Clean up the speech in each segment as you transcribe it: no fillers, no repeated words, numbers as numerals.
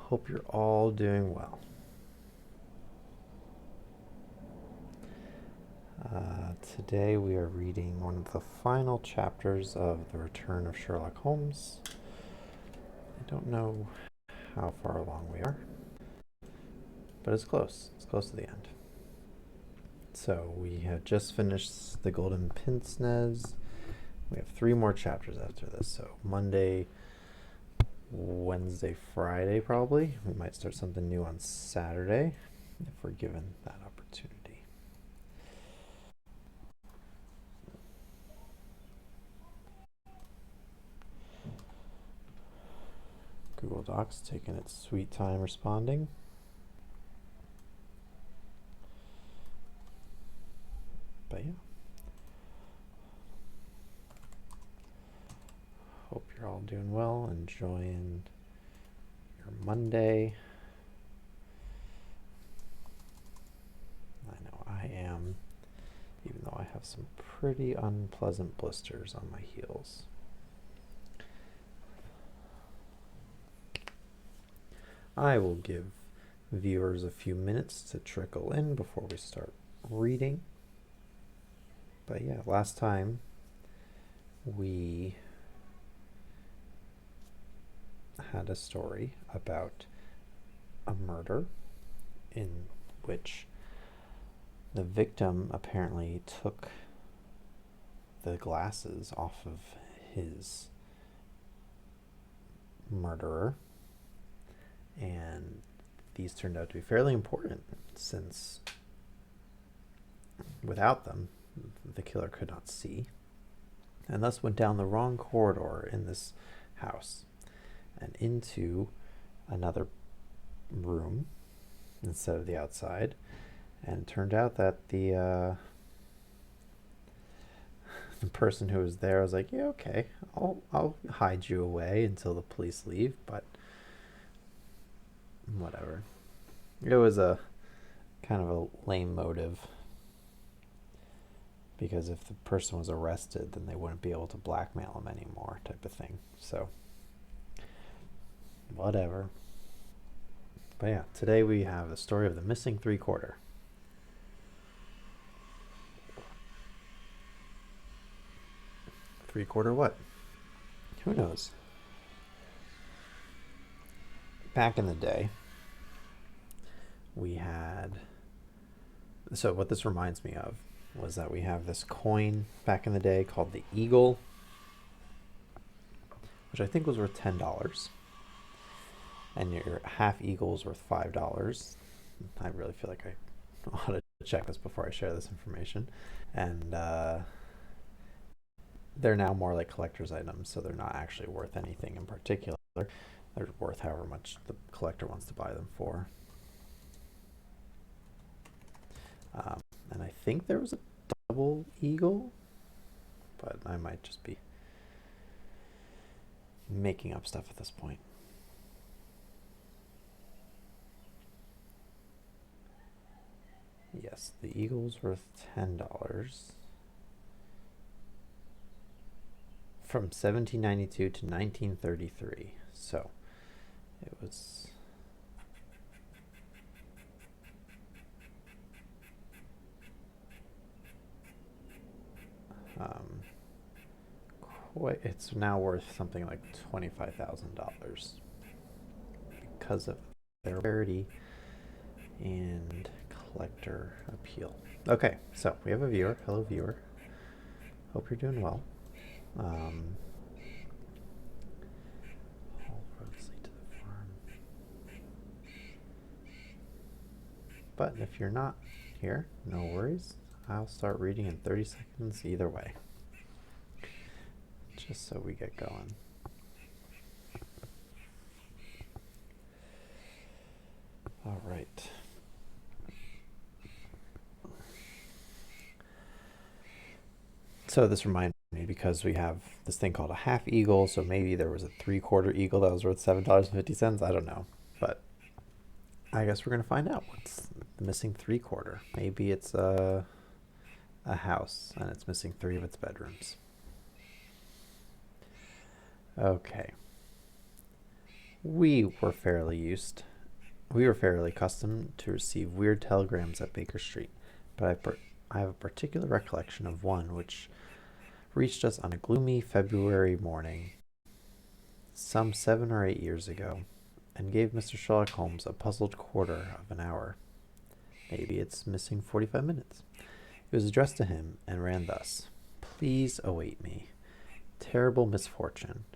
Hope you're all doing well. Today we are reading one of the final chapters of The Return of Sherlock Holmes. I don't know how far along we are, but it's close. It's close to the end. So we have just finished the Golden Pince-Nez. We have 3 more chapters after this. So Monday, Wednesday, Friday probably. We might start something new on Saturday if we're given that opportunity. Google Docs taking its sweet time responding. But yeah. Hope you're all doing well, enjoying your Monday. I know I am, even though I have some pretty unpleasant blisters on my heels. I will give viewers a few minutes to trickle in before we start reading. But yeah, last time we had a story about a murder in which the victim apparently took the glasses off of his murderer, and these turned out to be fairly important since without them the killer could not see, and thus went down the wrong corridor in this house and into another room instead of the outside. And it turned out that the person who was there was like, yeah, okay, I'll hide you away until the police leave, but whatever. It was a kind of a lame motive, because if the person was arrested, then they wouldn't be able to blackmail him anymore, type of thing. So, whatever. But yeah, today we have the story of the missing 3/4. Three-quarter what? Who knows? Back in the day, we had... So what this reminds me of was that we have this coin back in the day called the Eagle, which I think was worth $10. And your half Eagle is worth $5. I really feel like I ought to check this before I share this information. And they're now more like collector's items, so they're not actually worth anything in particular. They're worth however much the collector wants to buy them for. And I think there was a double Eagle, but I might just be making up stuff at this point. Yes, the Eagle's worth $10 from 1792 to 1933. So it was it's now worth something like $25,000 because of their rarity and collector appeal. Okay, so we have a viewer. Hello, viewer. Hope you're doing well. All roads lead to the farm. But if you're not here, no worries. I'll start reading in 30 seconds either way, just so we get going. All right. So this reminded me because we have this thing called a half Eagle, so maybe there was a 3/4 Eagle that was worth $7.50. I don't know, but I guess we're gonna find out what's the missing 3/4. Maybe it's a house and it's missing 3 of its bedrooms. Okay. We were fairly used. We were fairly accustomed to receive weird telegrams at Baker Street, but I have a particular recollection of one which reached us on a gloomy February morning, some 7 or 8 years ago, and gave Mr. Sherlock Holmes a puzzled quarter of an hour. Maybe it's missing 45 minutes. It was addressed to him and ran thus: "Please await me. Terrible misfortune.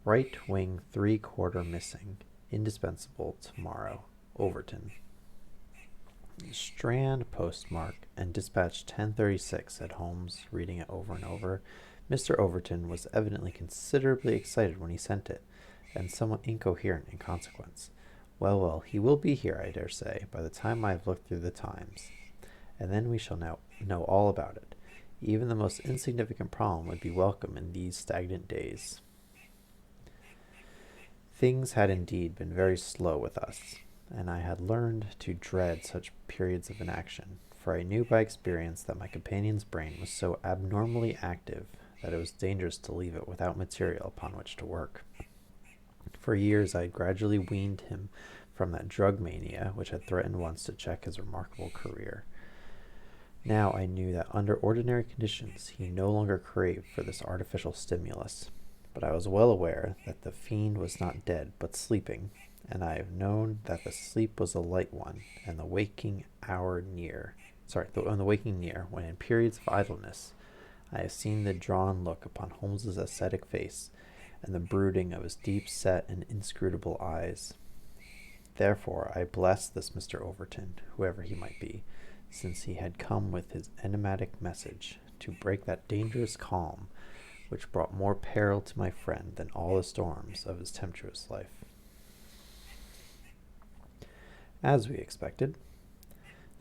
Right wing 3/4 missing. Indispensable tomorrow. Overton." "Strand postmark and dispatch 10:36," said Holmes, reading it over and over. "Mr. Overton was evidently considerably excited when he sent it, and somewhat incoherent in consequence. Well, well, he will be here, I dare say, by the time I have looked through the Times, and then we shall know all about it. Even the most insignificant problem would be welcome in these stagnant days." Things had indeed been very slow with us, and I had learned to dread such periods of inaction, for I knew by experience that my companion's brain was so abnormally active that it was dangerous to leave it without material upon which to work. For years I had gradually weaned him from that drug mania which had threatened once to check his remarkable career. Now I knew that under ordinary conditions he no longer craved for this artificial stimulus, but I was well aware that the fiend was not dead but sleeping, and I have known that the sleep was a light one, and the waking near, when in periods of idleness I have seen the drawn look upon Holmes's ascetic face, and the brooding of his deep-set and inscrutable eyes. Therefore I blessed this Mr. Overton, whoever he might be, since he had come with his enigmatic message to break that dangerous calm which brought more peril to my friend than all the storms of his tempestuous life. As we expected,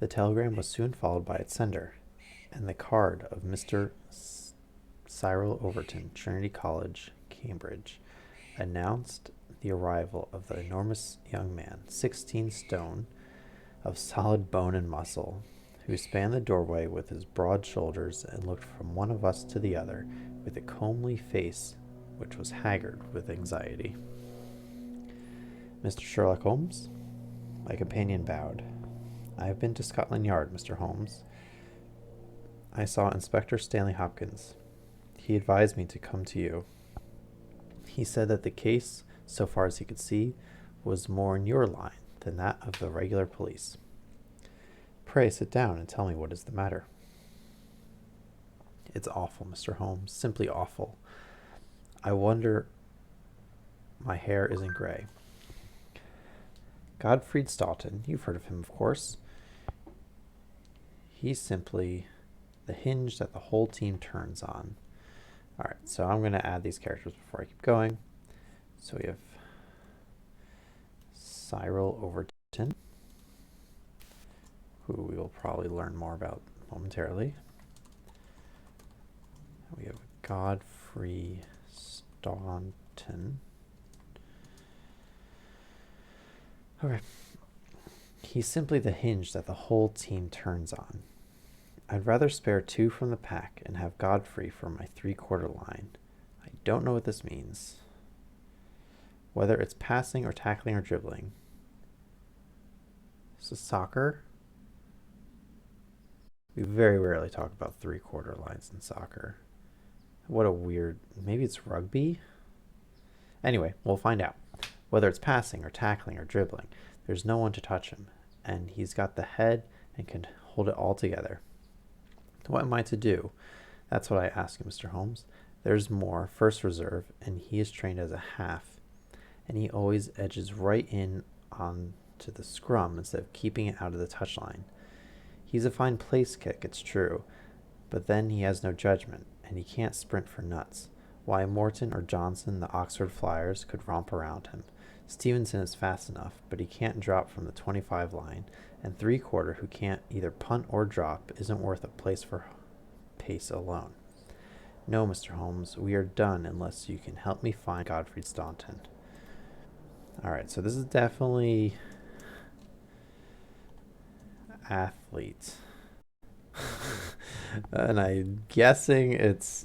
the telegram was soon followed by its sender, and the card of Mr. Cyril Overton, Trinity College, Cambridge, announced the arrival of the enormous young man, 16 stone, of solid bone and muscle, who spanned the doorway with his broad shoulders and looked from one of us to the other with a comely face which was haggard with anxiety. "Mr. Sherlock Holmes?" My companion bowed. "I have been to Scotland Yard, Mr. Holmes. I saw Inspector Stanley Hopkins. He advised me to come to you. He said that the case, so far as he could see, was more in your line than that of the regular police. Pray sit down and tell me what is the matter." "It's awful, Mr. Holmes, simply awful. I wonder my hair isn't gray. Gottfried Staunton, you've heard of him, of course. He's simply the hinge that the whole team turns on." All right, so I'm going to add these characters before I keep going. So we have Cyril Overton, who we will probably learn more about momentarily. We have Godfrey Staunton. Okay. He's simply the hinge that the whole team turns on. I'd rather spare 2 from the pack and have Godfrey for my 3/4 line. I don't know what this means. Whether it's passing or tackling or dribbling. So soccer? We very rarely talk about 3/4 lines in soccer. What a weird... Maybe it's rugby? Anyway, we'll find out. Whether it's passing or tackling or dribbling, there's no one to touch him, and he's got the head and can hold it all together. What am I to do? That's what I ask you, Mr. Holmes. There's more, first reserve, and he is trained as a half, and he always edges right in on to the scrum instead of keeping it out of the touchline. He's a fine place kick, it's true, but then he has no judgment, and he can't sprint for nuts. Why, Morton or Johnson, the Oxford Flyers, could romp around him. Stevenson is fast enough, but he can't drop from the 25 line, and 3/4 who can't either punt or drop isn't worth a place for pace alone. No, Mr. Holmes, we are done unless you can help me find Gottfried Staunton. All right, so this is definitely athlete. And I'm guessing it's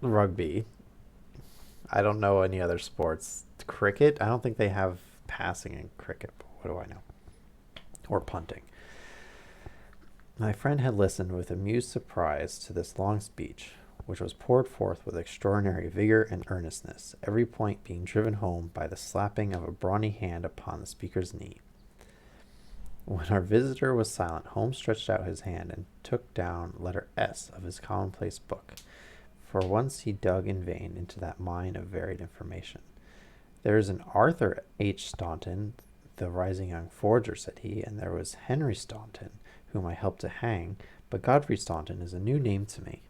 rugby. I don't know any other sports. Cricket? I don't think they have passing in cricket, but what do I know? Or punting. My friend had listened with amused surprise to this long speech, which was poured forth with extraordinary vigor and earnestness, every point being driven home by the slapping of a brawny hand upon the speaker's knee. When our visitor was silent, Holmes stretched out his hand and took down letter S of his commonplace book. For once he dug in vain into that mine of varied information. There is an Arthur H. Staunton, the rising young forger, said he, and there was Henry Staunton, whom I helped to hang, but Godfrey Staunton is a new name to me.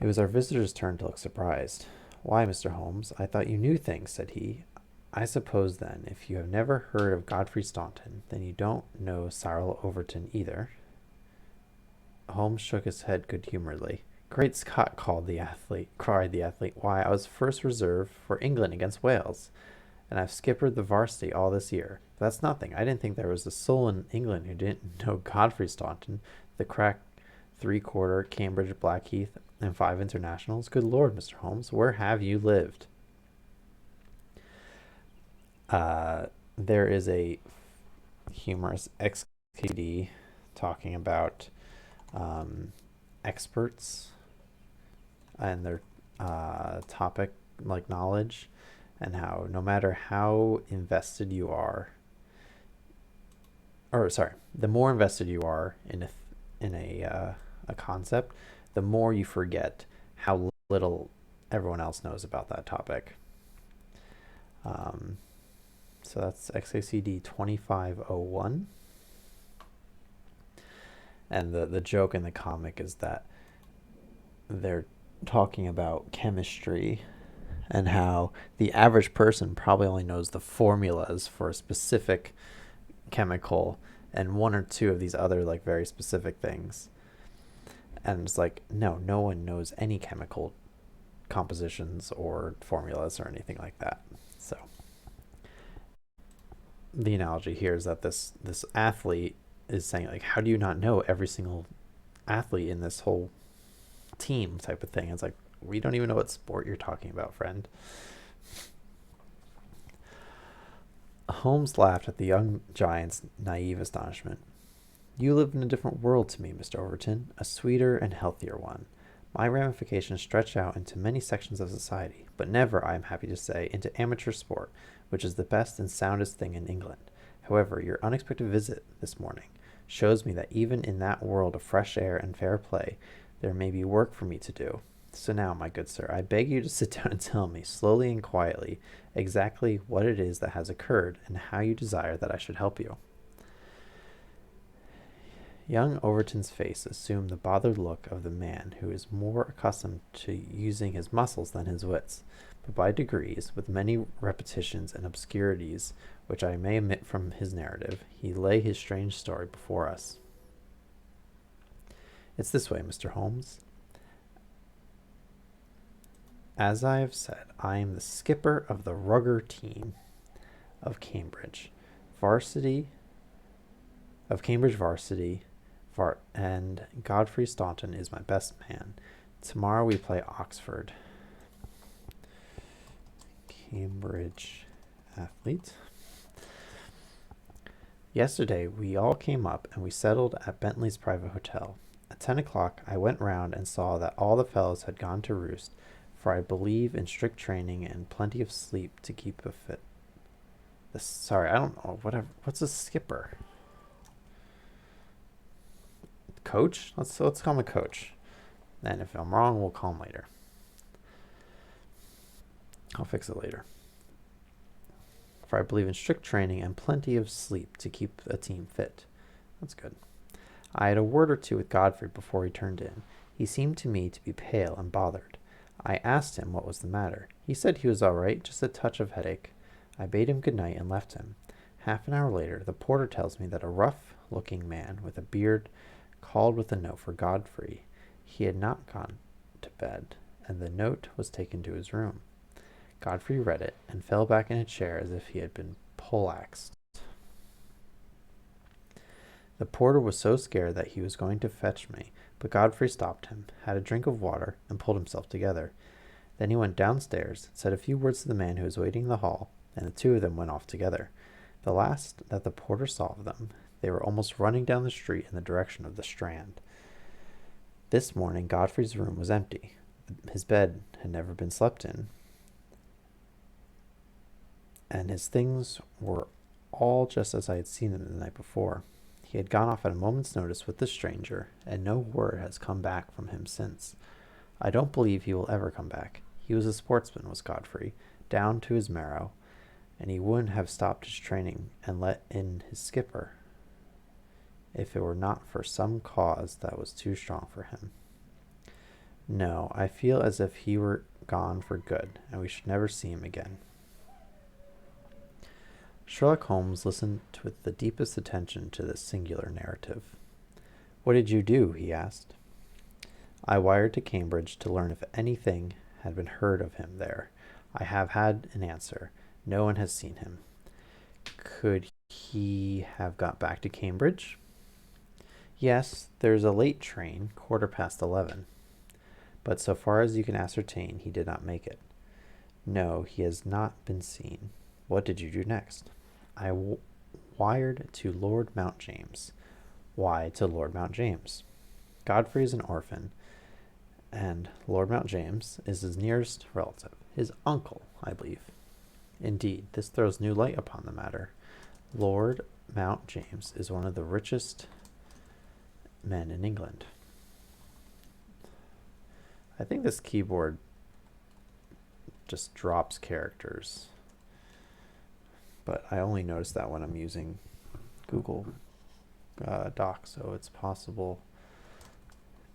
It was our visitor's turn to look surprised. Why, Mr. Holmes, I thought you knew things, said he. I suppose, then, if you have never heard of Godfrey Staunton, then you don't know Cyril Overton either. Holmes shook his head good-humoredly. Great Scott, cried the athlete. Why, I was first reserve for England against Wales, and I've skippered the varsity all this year. But that's nothing. I didn't think there was a soul in England who didn't know Godfrey Staunton, the crack three-quarter, Cambridge, Blackheath, and 5 internationals. Good Lord, Mr. Holmes, where have you lived? There is a humorous XKD talking about experts and their topic, like knowledge, and how no matter how invested you are, the more invested you are in a concept, the more you forget how little everyone else knows about that topic. So that's XACD 2501. And the joke in the comic is that they're talking about chemistry and how the average person probably only knows the formulas for a specific chemical and one or two of these other like very specific things. And it's like, no one knows any chemical compositions or formulas or anything like that. So the analogy here is that this athlete is saying, like, how do you not know every single athlete in this whole team type of thing? It's like, we don't even know what sport you're talking about, friend. Holmes laughed at the young giant's naive astonishment. You live in a different world to me, Mr. Overton, a sweeter and healthier one. My ramifications stretch out into many sections of society, but never, I am happy to say, into amateur sport, which is the best and soundest thing in England. However, your unexpected visit this morning shows me that even in that world of fresh air and fair play, there may be work for me to do. So now, my good sir, I beg you to sit down and tell me, slowly and quietly, exactly what it is that has occurred and how you desire that I should help you. Young Overton's face assumed the bothered look of the man who is more accustomed to using his muscles than his wits, but by degrees, with many repetitions and obscurities which I may omit from his narrative, he lay his strange story before us. It's this way, Mr. Holmes. As I have said, I am the skipper of the rugger team of Cambridge varsity, and Godfrey Staunton is my best man. Tomorrow we play Oxford. Cambridge athlete. Yesterday we all came up and we settled at Bentley's private hotel. At 10 o'clock I went round and saw that all the fellows had gone to roost, for I believe in strict training and plenty of sleep to keep a fit. I don't know. What's a skipper? Coach? Let's call him a coach. Then if I'm wrong, we'll call him later. I'll fix it later. For I believe in strict training and plenty of sleep to keep a team fit. That's good. I had a word or two with Godfrey before he turned in. He seemed to me to be pale and bothered. I asked him what was the matter. He said he was all right, just a touch of headache. I bade him good night and left him. Half an hour later, the porter tells me that a rough-looking man with a beard called with a note for Godfrey. He had not gone to bed, and the note was taken to his room. Godfrey read it and fell back in a chair as if he had been poleaxed. The porter was so scared that he was going to fetch me, but Godfrey stopped him, had a drink of water, and pulled himself together. Then he went downstairs, said a few words to the man who was waiting in the hall, and the two of them went off together. The last that the porter saw of them, they were almost running down the street in the direction of the Strand. This morning Godfrey's room was empty. His bed had never been slept in, and his things were all just as I had seen them the night before. He had gone off at a moment's notice with the stranger, and no word has come back from him since. I don't believe he will ever come back. He was a sportsman, was Godfrey, down to his marrow, and he wouldn't have stopped his training and let in his skipper if it were not for some cause that was too strong for him. No, I feel as if he were gone for good, and we should never see him again. Sherlock Holmes listened with the deepest attention to this singular narrative. What did you do? He asked. I wired to Cambridge to learn if anything had been heard of him there. I have had an answer. No one has seen him. Could he have got back to Cambridge? Yes, there's a late train, 11:15. But so far as you can ascertain, he did not make it. No, he has not been seen. What did you do next? I wired to Lord Mount James. Why to Lord Mount James? Godfrey is an orphan, and Lord Mount James is his nearest relative, his uncle, I believe. Indeed, this throws new light upon the matter. Lord Mount James is one of the richest men in England. I think this keyboard just drops characters, but I only notice that when I'm using Google Docs, so it's possible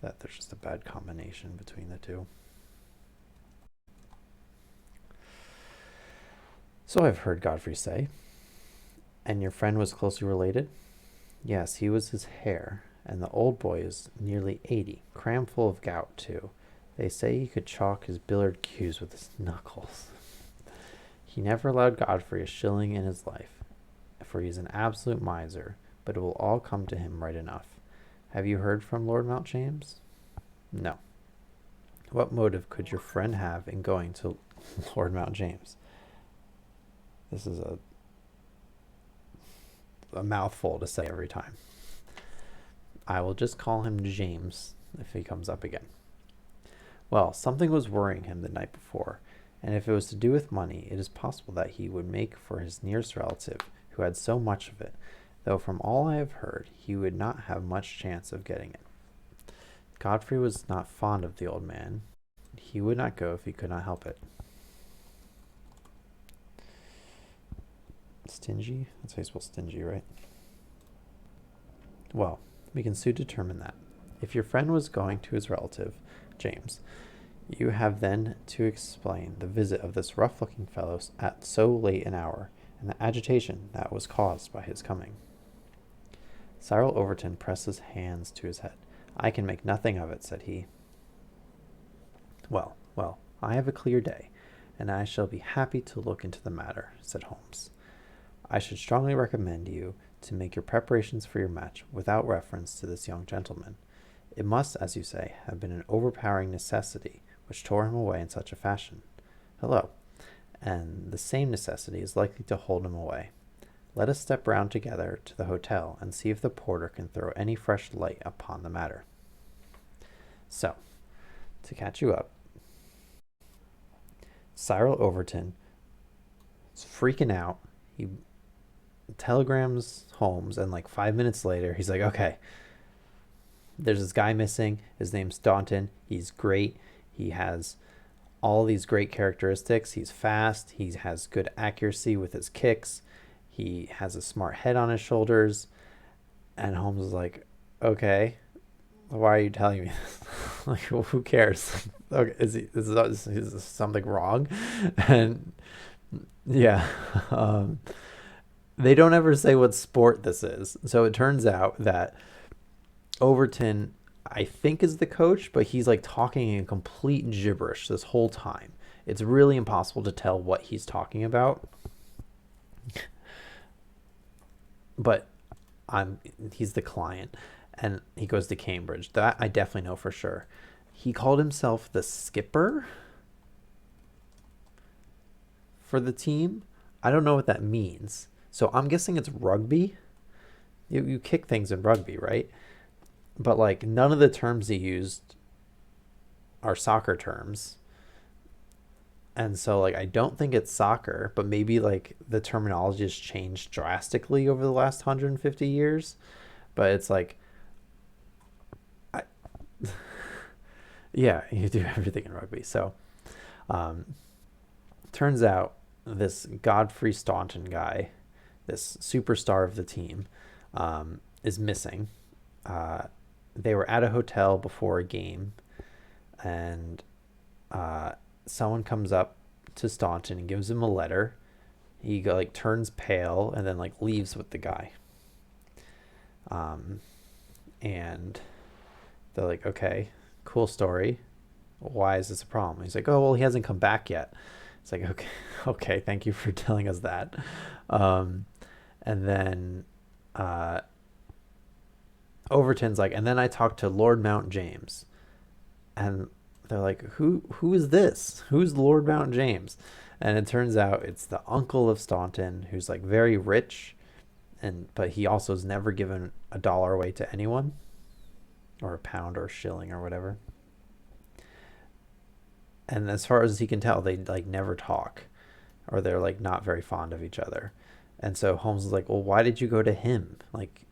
that there's just a bad combination between the two. So I've heard Godfrey say. And your friend was closely related? Yes, he was his heir, and the old boy is nearly 80, crammed full of gout, too. They say he could chalk his billiard cues with his knuckles. He never allowed Godfrey a shilling in his life, for he is an absolute miser, but it will all come to him right enough. Have you heard from Lord Mount James? No. What motive could your friend have in going to Lord Mount James? This is a mouthful to say every time. I will just call him James if he comes up again. Well, something was worrying him the night before, and if it was to do with money, it is possible that he would make for his nearest relative, who had so much of it, though from all I have heard, he would not have much chance of getting it. Godfrey was not fond of the old man. He would not go if he could not help it. Stingy? That's how you spell stingy, right? Well, we can soon determine that. If your friend was going to his relative, James, you have then to explain the visit of this rough-looking fellow at so late an hour, and the agitation that was caused by his coming. Cyril Overton pressed his hands to his head. I can make nothing of it, said he. Well, I have a clear day, and I shall be happy to look into the matter, said Holmes. I should strongly recommend you to make your preparations for your match without reference to this young gentleman. It must, as you say, have been an overpowering necessity which tore him away in such a fashion. Hello. And the same necessity is likely to hold him away. Let us step round together to the hotel and see if the porter can throw any fresh light upon the matter. So, to catch you up, Cyril Overton is freaking out. He telegrams Holmes, and like 5 minutes later, he's like, okay, there's this guy missing. His name's Staunton. He's great. He has all these great characteristics. He's fast. He has good accuracy with his kicks. He has a smart head on his shoulders. And Holmes is like, okay, why are you telling me this? Like, well, who cares? Okay, is something wrong? And yeah, they don't ever say what sport this is. So it turns out that Overton, I think, is the coach, but he's like talking in complete gibberish this whole time. It's really impossible to tell what he's talking about. But he's the client, and he goes to Cambridge. That I definitely know for sure. He called himself the skipper. for the team. I don't know what that means. So I'm guessing it's rugby. You kick things in rugby, right? But like none of the terms he used are soccer terms. And so like I don't think it's soccer, but maybe like the terminology has changed drastically over the last 150 years. But it's like I, yeah, you do everything in rugby. So turns out this Godfrey Staunton guy, this superstar of the team, is missing. They were at a hotel before a game, and someone comes up to Staunton and gives him a letter. He like turns pale and then like leaves with the guy. And they're like, okay, cool story. Why is this a problem? He's like, oh well, he hasn't come back yet. It's like, okay, thank you for telling us that. And then Overton's like, and then I talked to Lord Mount James, and they're like, who is this? Who's Lord Mount James? And it turns out it's the uncle of Staunton, who's like very rich, but he also has never given $1 away to anyone, or a pound or a shilling or whatever. And as far as he can tell, they like never talk, or they're like not very fond of each other. And so Holmes is like, well, why did you go to him? Like,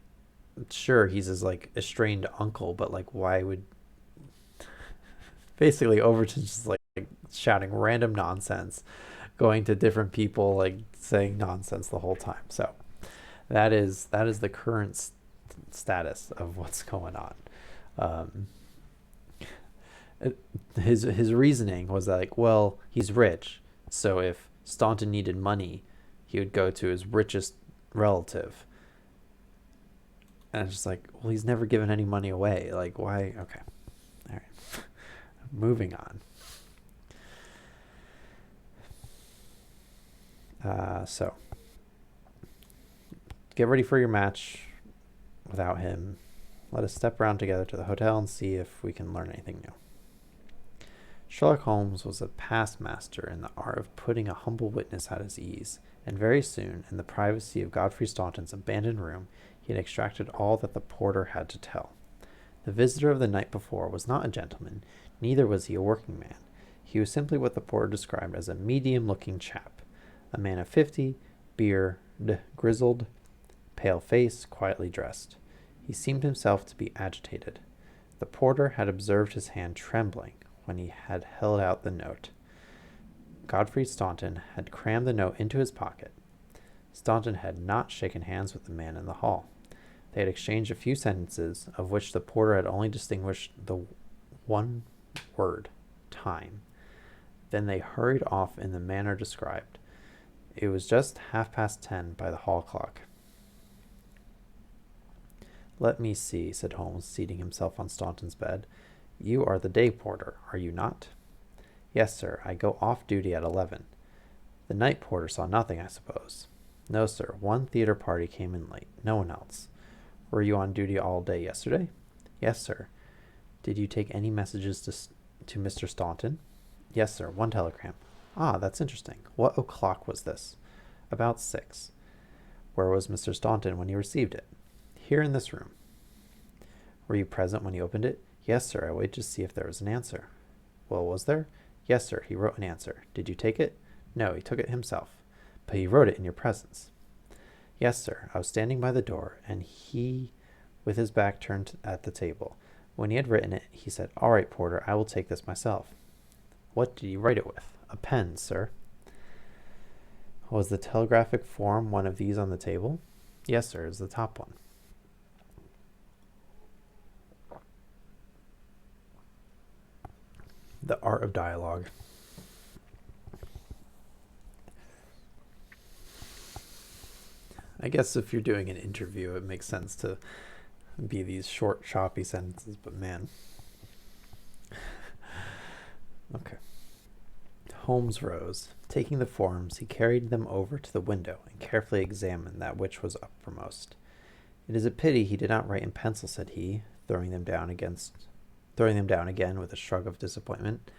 sure, he's his like estranged uncle, but like, why would basically Overton's just like shouting random nonsense, going to different people, like saying nonsense the whole time. So that is the current status of what's going on. His reasoning was that, like, well, he's rich, so if Staunton needed money, he would go to his richest relative. And it's just like, well, he's never given any money away. Like, why? Okay. All right. Moving on. So, get ready for your match without him. Let us step around together to the hotel and see if we can learn anything new. Sherlock Holmes was a past master in the art of putting a humble witness at his ease, and very soon, in the privacy of Godfrey Staunton's abandoned room, he had extracted all that the porter had to tell. The visitor of the night before was not a gentleman, neither was he a working man. He was simply what the porter described as a medium-looking chap, a man of 50, beard, grizzled, pale face, quietly dressed. He seemed himself to be agitated. The porter had observed his hand trembling when he had held out the note. Godfrey Staunton had crammed the note into his pocket. Staunton had not shaken hands with the man in the hall. They had exchanged a few sentences, of which the porter had only distinguished the one word, time. Then they hurried off in the manner described. It was just 10:30 by the hall clock. Let me see, said Holmes, seating himself on Staunton's bed. You are the day porter, are you not? Yes, sir. I go off duty at 11. The night porter saw nothing, I suppose. No, sir. One theater party came in late. No one else. Were you on duty all day yesterday? Yes, sir. Did you take any messages to Mr. Staunton? Yes, sir. One telegram. Ah, that's interesting. What o'clock was this? About 6. Where was Mr. Staunton when you received it? Here in this room. Were you present when he opened it? Yes, sir. I waited to see if there was an answer. Well, was there? Yes, sir. He wrote an answer. Did you take it? No, he took it himself. But he wrote it in your presence. Yes, sir. I was standing by the door, and he, with his back turned at the table. When he had written it, he said, All right, porter, I will take this myself. What did you write it with? A pen, sir. Was the telegraphic form one of these on the table? Yes, sir. It's the top one. The art of dialogue. I guess if you're doing an interview, it makes sense to be these short, choppy sentences, but man. Okay. Holmes rose. Taking the forms, he carried them over to the window and carefully examined that which was uppermost. It is a pity he did not write in pencil, said he, throwing them down again with a shrug of disappointment.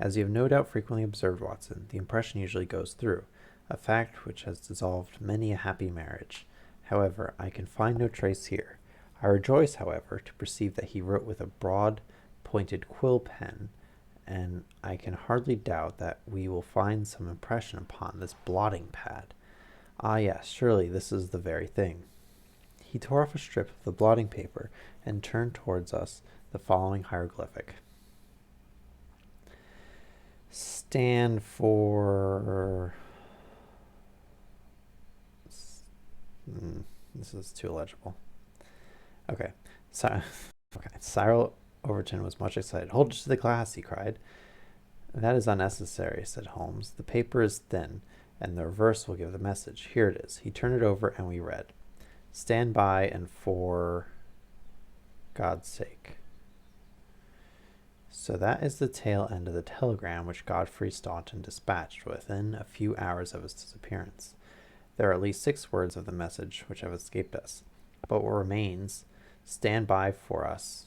As you have no doubt frequently observed, Watson, the impression usually goes through, a fact which has dissolved many a happy marriage. However, I can find no trace here. I rejoice, however, to perceive that he wrote with a broad-pointed quill pen, and I can hardly doubt that we will find some impression upon this blotting pad. Ah, yes, surely this is the very thing. He tore off a strip of the blotting paper and turned towards us the following hieroglyphic. Stand for... This is too illegible. Okay. Cyril Overton was much excited. Hold it to the glass, he cried. That is unnecessary, said Holmes. The paper is thin, and the reverse will give the message. Here it is. He turned it over, and we read. Stand by and for God's sake. So that is the tail end of the telegram which Godfrey Staunton dispatched within a few hours of his disappearance. There are at least 6 words of the message which have escaped us. But what remains, stand by for us,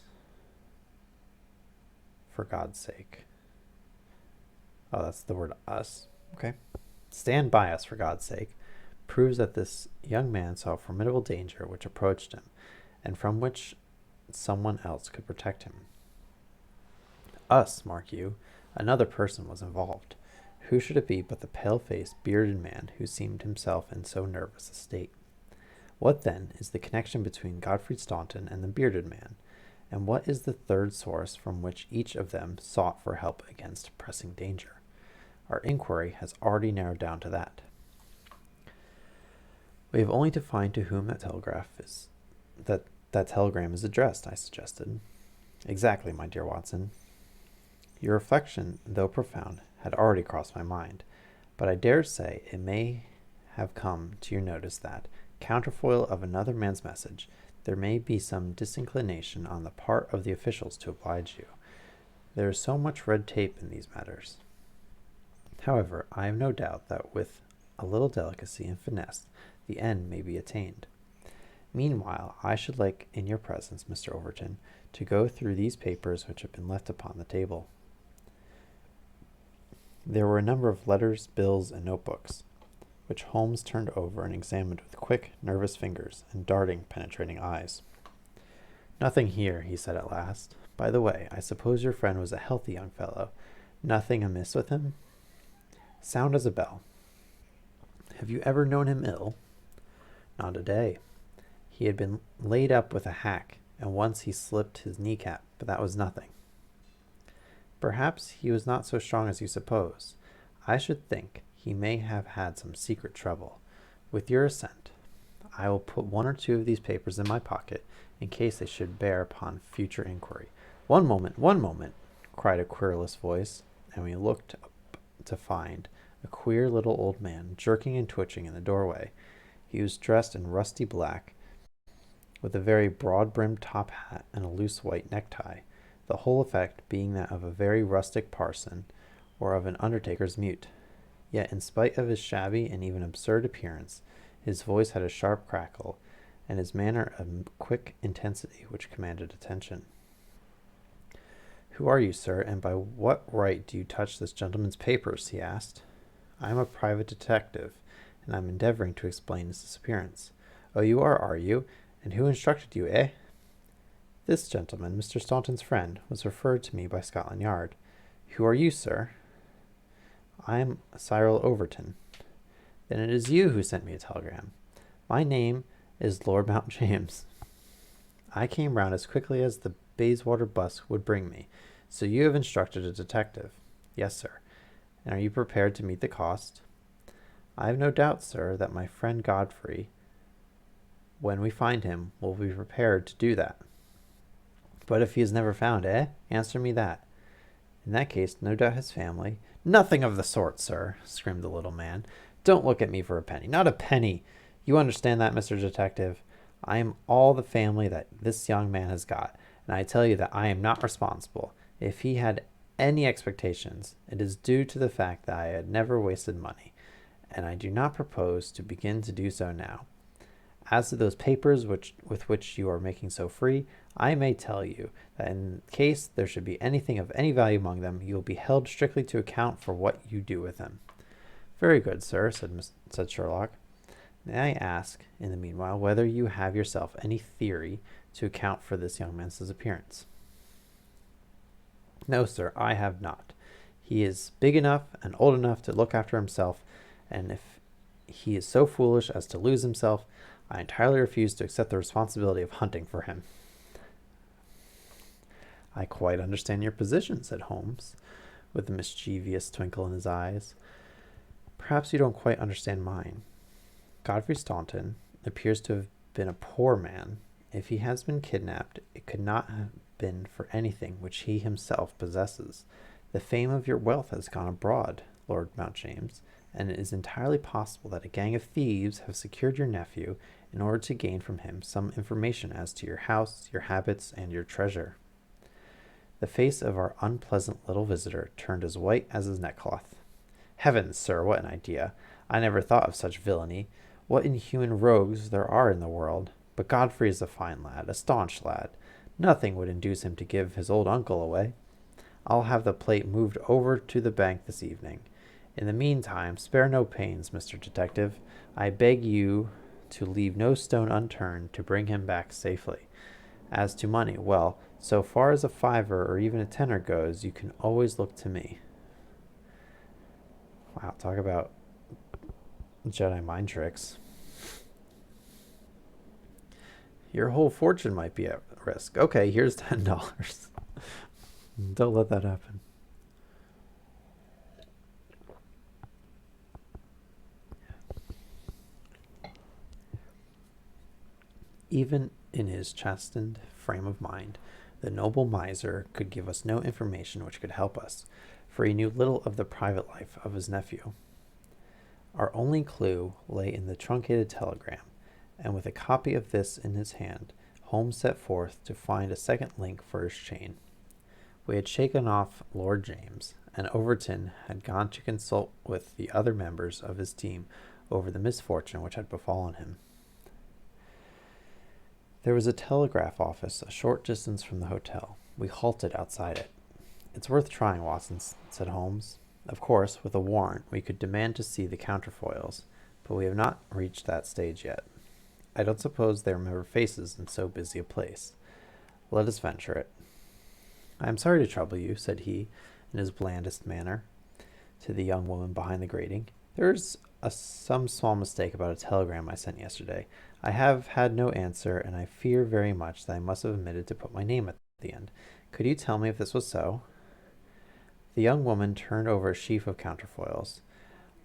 for God's sake. Oh, that's the word us. Okay. Stand by us, for God's sake, proves that this young man saw a formidable danger which approached him, and from which someone else could protect him. Us, mark you, another person was involved. Who should it be but the pale-faced, bearded man who seemed himself in so nervous a state? What, then, is the connection between Godfrey Staunton and the bearded man? And what is the third source from which each of them sought for help against pressing danger? Our inquiry has already narrowed down to that. We have only to find to whom that telegram is addressed, I suggested. Exactly, my dear Watson. Your reflection, though profound, had already crossed my mind, but I dare say it may have come to your notice that, counterfoil of another man's message, there may be some disinclination on the part of the officials to oblige you. There is so much red tape in these matters. However, I have no doubt that with a little delicacy and finesse, the end may be attained. Meanwhile, I should like, in your presence, Mr. Overton, to go through these papers which have been left upon the table. There were a number of letters, bills, and notebooks, which Holmes turned over and examined with quick, nervous fingers and darting, penetrating eyes. Nothing here, he said at last. By the way, I suppose your friend was a healthy young fellow. Nothing amiss with him? Sound as a bell. Have you ever known him ill? Not a day. He had been laid up with a hack, and once he slipped his kneecap, but that was nothing. Perhaps he was not so strong as you suppose. I should think he may have had some secret trouble. With your assent, I will put 1 or 2 of these papers in my pocket, in case they should bear upon future inquiry. One moment, cried a querulous voice, and we looked up to find a queer little old man jerking and twitching in the doorway. He was dressed in rusty black, with a very broad-brimmed top hat and a loose white necktie, the whole effect being that of a very rustic parson or of an undertaker's mute. Yet, in spite of his shabby and even absurd appearance, his voice had a sharp crackle, and his manner a quick intensity which commanded attention. Who are you, sir, and by what right do you touch this gentleman's papers? He asked. I am a private detective, and I am endeavoring to explain his disappearance. Oh, you are you? And who instructed you, eh? This gentleman, Mr. Staunton's friend, was referred to me by Scotland Yard. Who are you, sir? I am Cyril Overton. Then it is you who sent me a telegram. My name is Lord Mount James. I came round as quickly as the Bayswater bus would bring me. So you have instructed a detective? Yes, sir. And are you prepared to meet the cost? I have no doubt, sir, that my friend Godfrey, when we find him, will be prepared to do that. But if he is never found, eh? Answer me that. In that case, no doubt his family— Nothing of the sort, sir, screamed the little man. Don't look at me for a penny. Not a penny. You understand that, Mr. Detective? I am all the family that this young man has got, and I tell you that I am not responsible. If he had any expectations, it is due to the fact that I had never wasted money, and I do not propose to begin to do so now. As to those papers with which you are making so free, I may tell you that in case there should be anything of any value among them, you will be held strictly to account for what you do with them. Very good, sir, said Sherlock. May I ask, in the meanwhile, whether you have yourself any theory to account for this young man's disappearance? No, sir, I have not. He is big enough and old enough to look after himself, and if he is so foolish as to lose himself, I entirely refuse to accept the responsibility of hunting for him. I quite understand your position, said Holmes, with a mischievous twinkle in his eyes. Perhaps you don't quite understand mine. Godfrey Staunton appears to have been a poor man. If he has been kidnapped, it could not have been for anything which he himself possesses. The fame of your wealth has gone abroad, Lord Mount James, and it is entirely possible that a gang of thieves have secured your nephew in order to gain from him some information as to your house, your habits, and your treasure. The face of our unpleasant little visitor turned as white as his neckcloth. Heavens, sir, what an idea! I never thought of such villainy. What inhuman rogues there are in the world! But Godfrey is a fine lad, a staunch lad. Nothing would induce him to give his old uncle away. I'll have the plate moved over to the bank this evening. In the meantime, spare no pains, Mr. Detective. I beg you to leave no stone unturned to bring him back safely. As to money, well, so far as a fiver or even a tenner goes, you can always look to me. Wow, talk about Jedi mind tricks. Your whole fortune might be at risk. Okay, here's $10. Don't let that happen. Even in his chastened frame of mind, the noble miser could give us no information which could help us, for he knew little of the private life of his nephew. Our only clue lay in the truncated telegram, and with a copy of this in his hand, Holmes set forth to find a second link for his chain. We had shaken off Lord James, and Overton had gone to consult with the other members of his team over the misfortune which had befallen him. There was a telegraph office a short distance from the hotel. We halted outside it. It's worth trying, Watson, said Holmes. Of course, with a warrant, we could demand to see the counterfoils, but we have not reached that stage yet. I don't suppose they remember faces in so busy a place. Let us venture it. I am sorry to trouble you, said he, in his blandest manner, to the young woman behind the grating. There is some small mistake about a telegram I sent yesterday. I have had no answer, and I fear very much that I must have omitted to put my name at the end. Could you tell me if this was so? The young woman turned over a sheaf of counterfoils.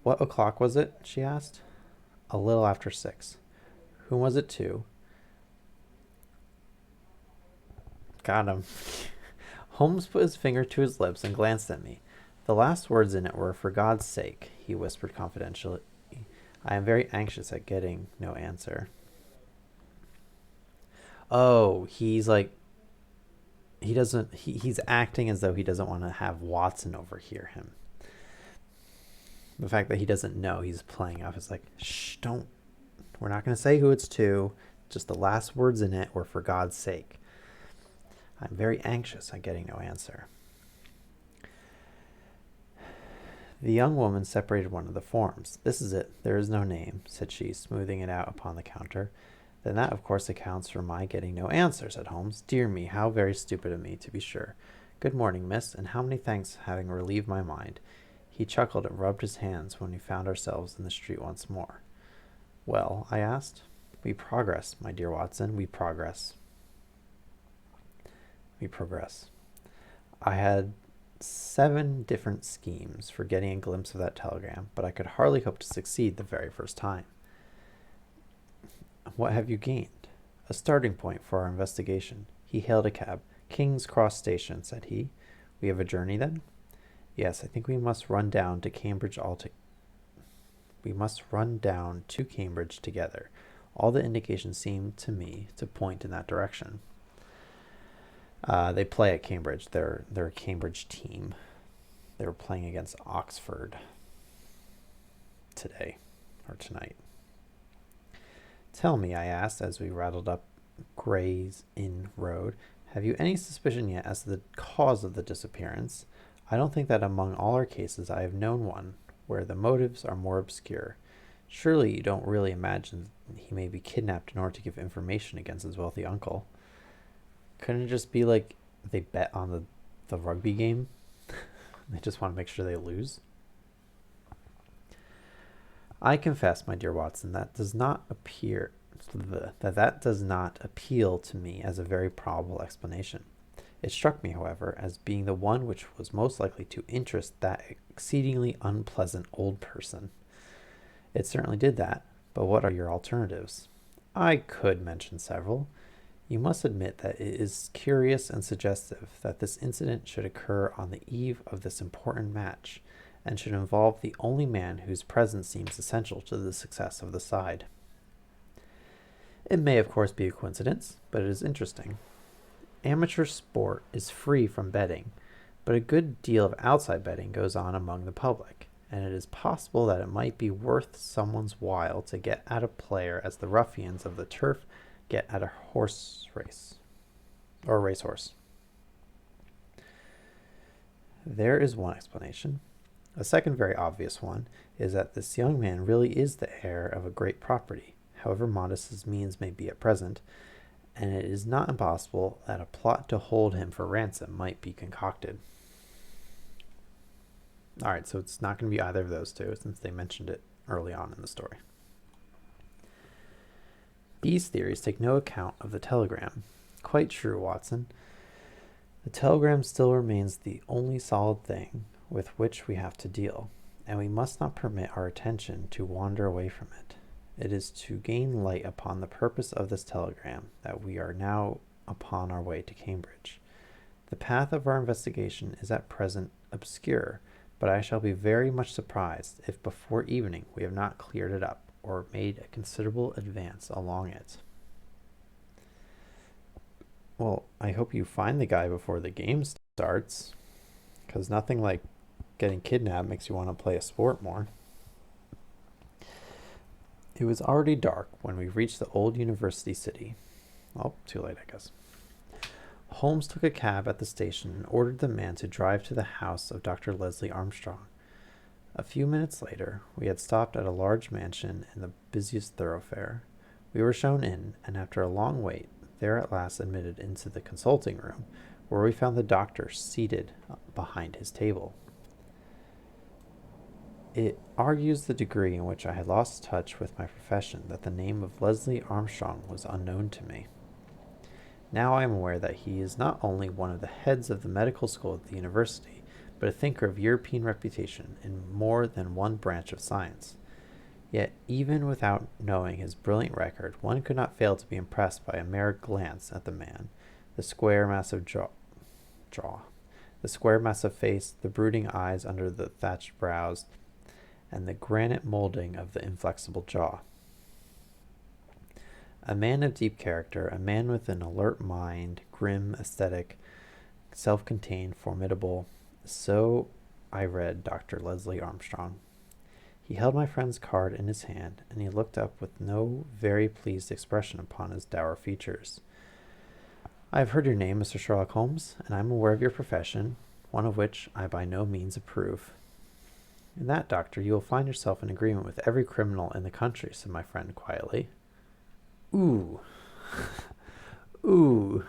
What o'clock was it? She asked. A little after 6. Whom was it to? Got him. Holmes put his finger to his lips and glanced at me. The last words in it were, "For God's sake," he whispered confidentially. I am very anxious at getting no answer. Oh, he's acting as though he doesn't want to have Watson overhear him. The fact that he doesn't know he's playing off is like, shh, we're not going to say who it's to. Just the last words in it were, "For God's sake." I'm very anxious at getting no answer. The young woman separated one of the forms. This is it. There is no name, said she, smoothing it out upon the counter. Then that, of course, accounts for my getting no answer, said Holmes. Dear me, how very stupid of me, to be sure. Good morning, miss, and how many thanks having relieved my mind. He chuckled and rubbed his hands when we found ourselves in the street once more. Well, I asked. We progress, my dear Watson, we progress. We progress. I had 7 different schemes for getting a glimpse of that telegram, but I could hardly hope to succeed the very first time. What have you gained? A starting point for our investigation. He hailed a cab. King's Cross Station, said he. We have a journey then? Yes, I think we must run down to Cambridge together. All the indications seem to me to point in that direction. They play at Cambridge. They're a Cambridge team. They were playing against Oxford today or tonight. Tell me, I asked as we rattled up Gray's Inn Road, have you any suspicion yet as to the cause of the disappearance? I don't think that among all our cases I have known one where the motives are more obscure. Surely you don't really imagine he may be kidnapped in order to give information against his wealthy uncle. Couldn't it just be like they bet on the rugby game? They just want to make sure they lose? I confess, my dear Watson, that does not appeal to me as a very probable explanation. It struck me, however, as being the one which was most likely to interest that exceedingly unpleasant old person. It certainly did that, but what are your alternatives? I could mention several. You must admit that it is curious and suggestive that this incident should occur on the eve of this important match, and should involve the only man whose presence seems essential to the success of the side. It may, of course, be a coincidence, but it is interesting. Amateur sport is free from betting, but a good deal of outside betting goes on among the public, and it is possible that it might be worth someone's while to get at a player as the ruffians of the turf get at a horse race, or a racehorse. There is one explanation. A second very obvious one is that this young man really is the heir of a great property, however modest his means may be at present, and it is not impossible that a plot to hold him for ransom might be concocted. All right, so it's not going to be either of those two, since they mentioned it early on in the story. These theories take no account of the telegram. Quite true, Watson. The telegram still remains the only solid thing with which we have to deal, and we must not permit our attention to wander away from it. It is to gain light upon the purpose of this telegram that we are now upon our way to Cambridge. The path of our investigation is at present obscure, but I shall be very much surprised if before evening we have not cleared it up or made a considerable advance along it. Well, I hope you find the guy before the game starts, because nothing like getting kidnapped makes you want to play a sport more. It was already dark when we reached the old university city. Oh, too late, I guess. Holmes took a cab at the station and ordered the man to drive to the house of Dr. Leslie Armstrong. A few minutes later, we had stopped at a large mansion in the busiest thoroughfare. We were shown in, and after a long wait, there at last admitted into the consulting room, where we found the doctor seated behind his table. It argues the degree in which I had lost touch with my profession that the name of Leslie Armstrong was unknown to me. Now I am aware that he is not only one of the heads of the medical school at the university, but a thinker of European reputation in more than one branch of science. Yet, even without knowing his brilliant record, one could not fail to be impressed by a mere glance at the man, the square, massive the square, massive face, the brooding eyes under the thatched brows, and the granite molding of the inflexible jaw. A man of deep character, a man with an alert mind, grim, aesthetic, self-contained, formidable. So I read Dr. Leslie Armstrong. He held my friend's card in his hand, and he looked up with no very pleased expression upon his dour features. I have heard your name, Mr. Sherlock Holmes, and I am aware of your profession, one of which I by no means approve. In that, doctor, you will find yourself in agreement with every criminal in the country, said my friend quietly. Ooh. Ooh.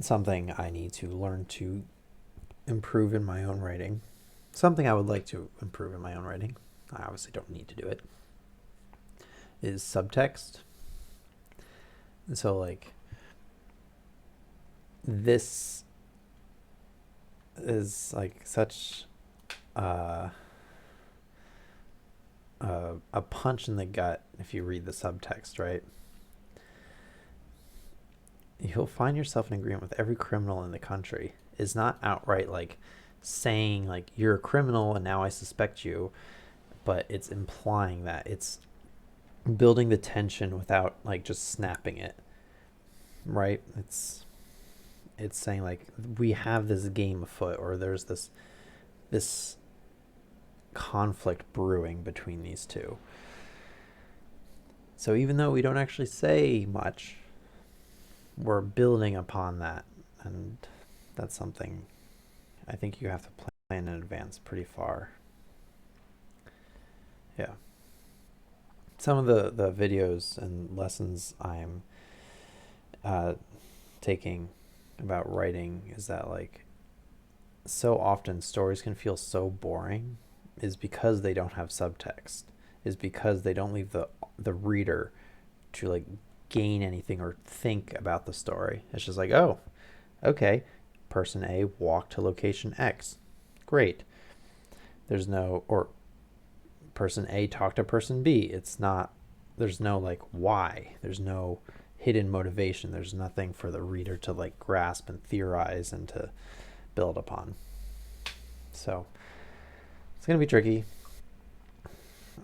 Something I need to learn to improve in my own writing. Something I would like to improve in my own writing. I obviously don't need to do it. Is subtext. And so, like, this is like such a punch in the gut if you read the subtext, right? You'll find yourself in agreement with every criminal in the country. Is not outright like saying like you're a criminal and now I suspect you, but it's implying that. It's building the tension without like just snapping it, right? It's it's saying like we have this game afoot, or there's this conflict brewing between these two. So even though we don't actually say much, we're building upon that, and that's something I think you have to plan in advance pretty far. Yeah. Some of the videos and lessons I'm taking about writing is that like so often stories can feel so boring is because they don't have subtext, is because they don't leave the reader to like gain anything or think about the story. It's just like, oh, okay, person A walked to location X. Great. There's no, or person A talked to person B. It's not, there's no like why. There's no hidden motivation. There's nothing for the reader to like grasp and theorize and to build upon. So it's going to be tricky.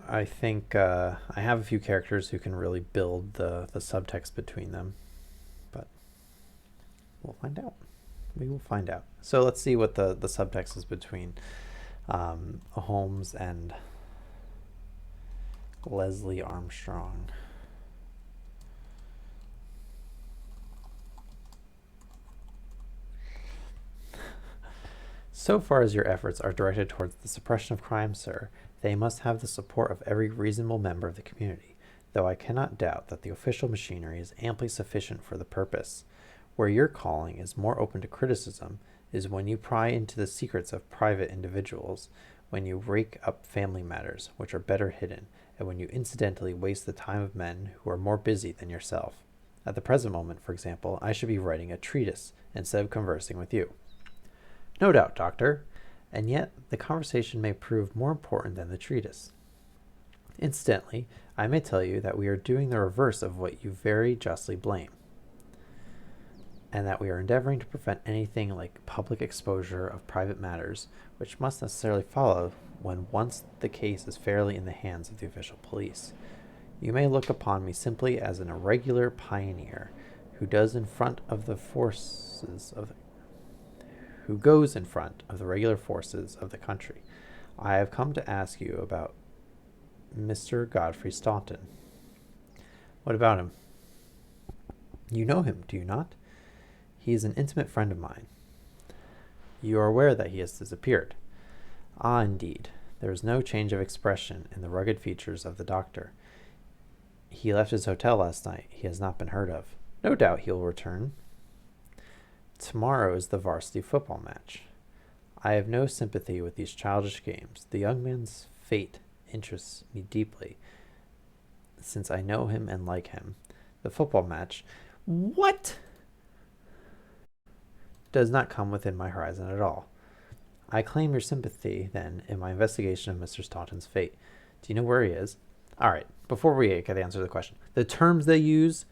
I think I have a few characters who can really build the subtext between them, but we'll find out. We will find out. So let's see what the subtext is between Holmes and Leslie Armstrong. So far as your efforts are directed towards the suppression of crime, sir, they must have the support of every reasonable member of the community, though I cannot doubt that the official machinery is amply sufficient for the purpose. Where your calling is more open to criticism is when you pry into the secrets of private individuals, when you rake up family matters, which are better hidden, and when you incidentally waste the time of men who are more busy than yourself. At the present moment, for example, I should be writing a treatise instead of conversing with you. No doubt, doctor, and yet the conversation may prove more important than the treatise. Incidentally, I may tell you that we are doing the reverse of what you very justly blame, and that we are endeavoring to prevent anything like public exposure of private matters, which must necessarily follow when once the case is fairly in the hands of the official police. You may look upon me simply as an irregular pioneer who goes in front of the regular forces of the country. I have come to ask you about Mr. Godfrey Staunton. What about him? You know him, do you not? He is an intimate friend of mine. You are aware that he has disappeared. Ah, indeed. There is no change of expression in the rugged features of the doctor. He left his hotel last night. He has not been heard of. No doubt he will return. Tomorrow is the varsity football match. I have no sympathy with these childish games. The young man's fate interests me deeply, since I know him and like him. The football match... What? Does not come within my horizon at all. I claim your sympathy, then, in my investigation of Mr. Staunton's fate. Do you know where he is? All right, before we get the answer to the question, the terms they use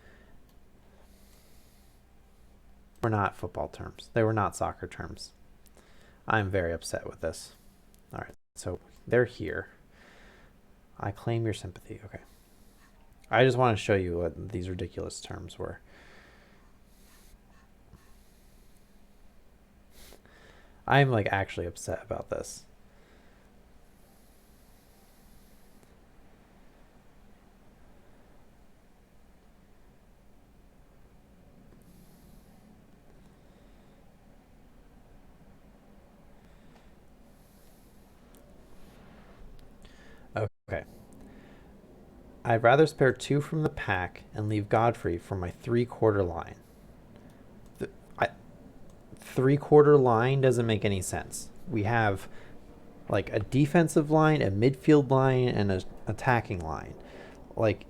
were not football terms. They were not soccer terms. I'm very upset with this. All right, so they're here. I claim your sympathy. Okay. I just want to show you what these ridiculous terms were. I'm like actually upset about this. Okay. I'd rather spare 2 from the pack and leave Godfrey for my 3/4 line. The 3/4 line doesn't make any sense. We have like a defensive line, a midfield line, and an attacking line. Like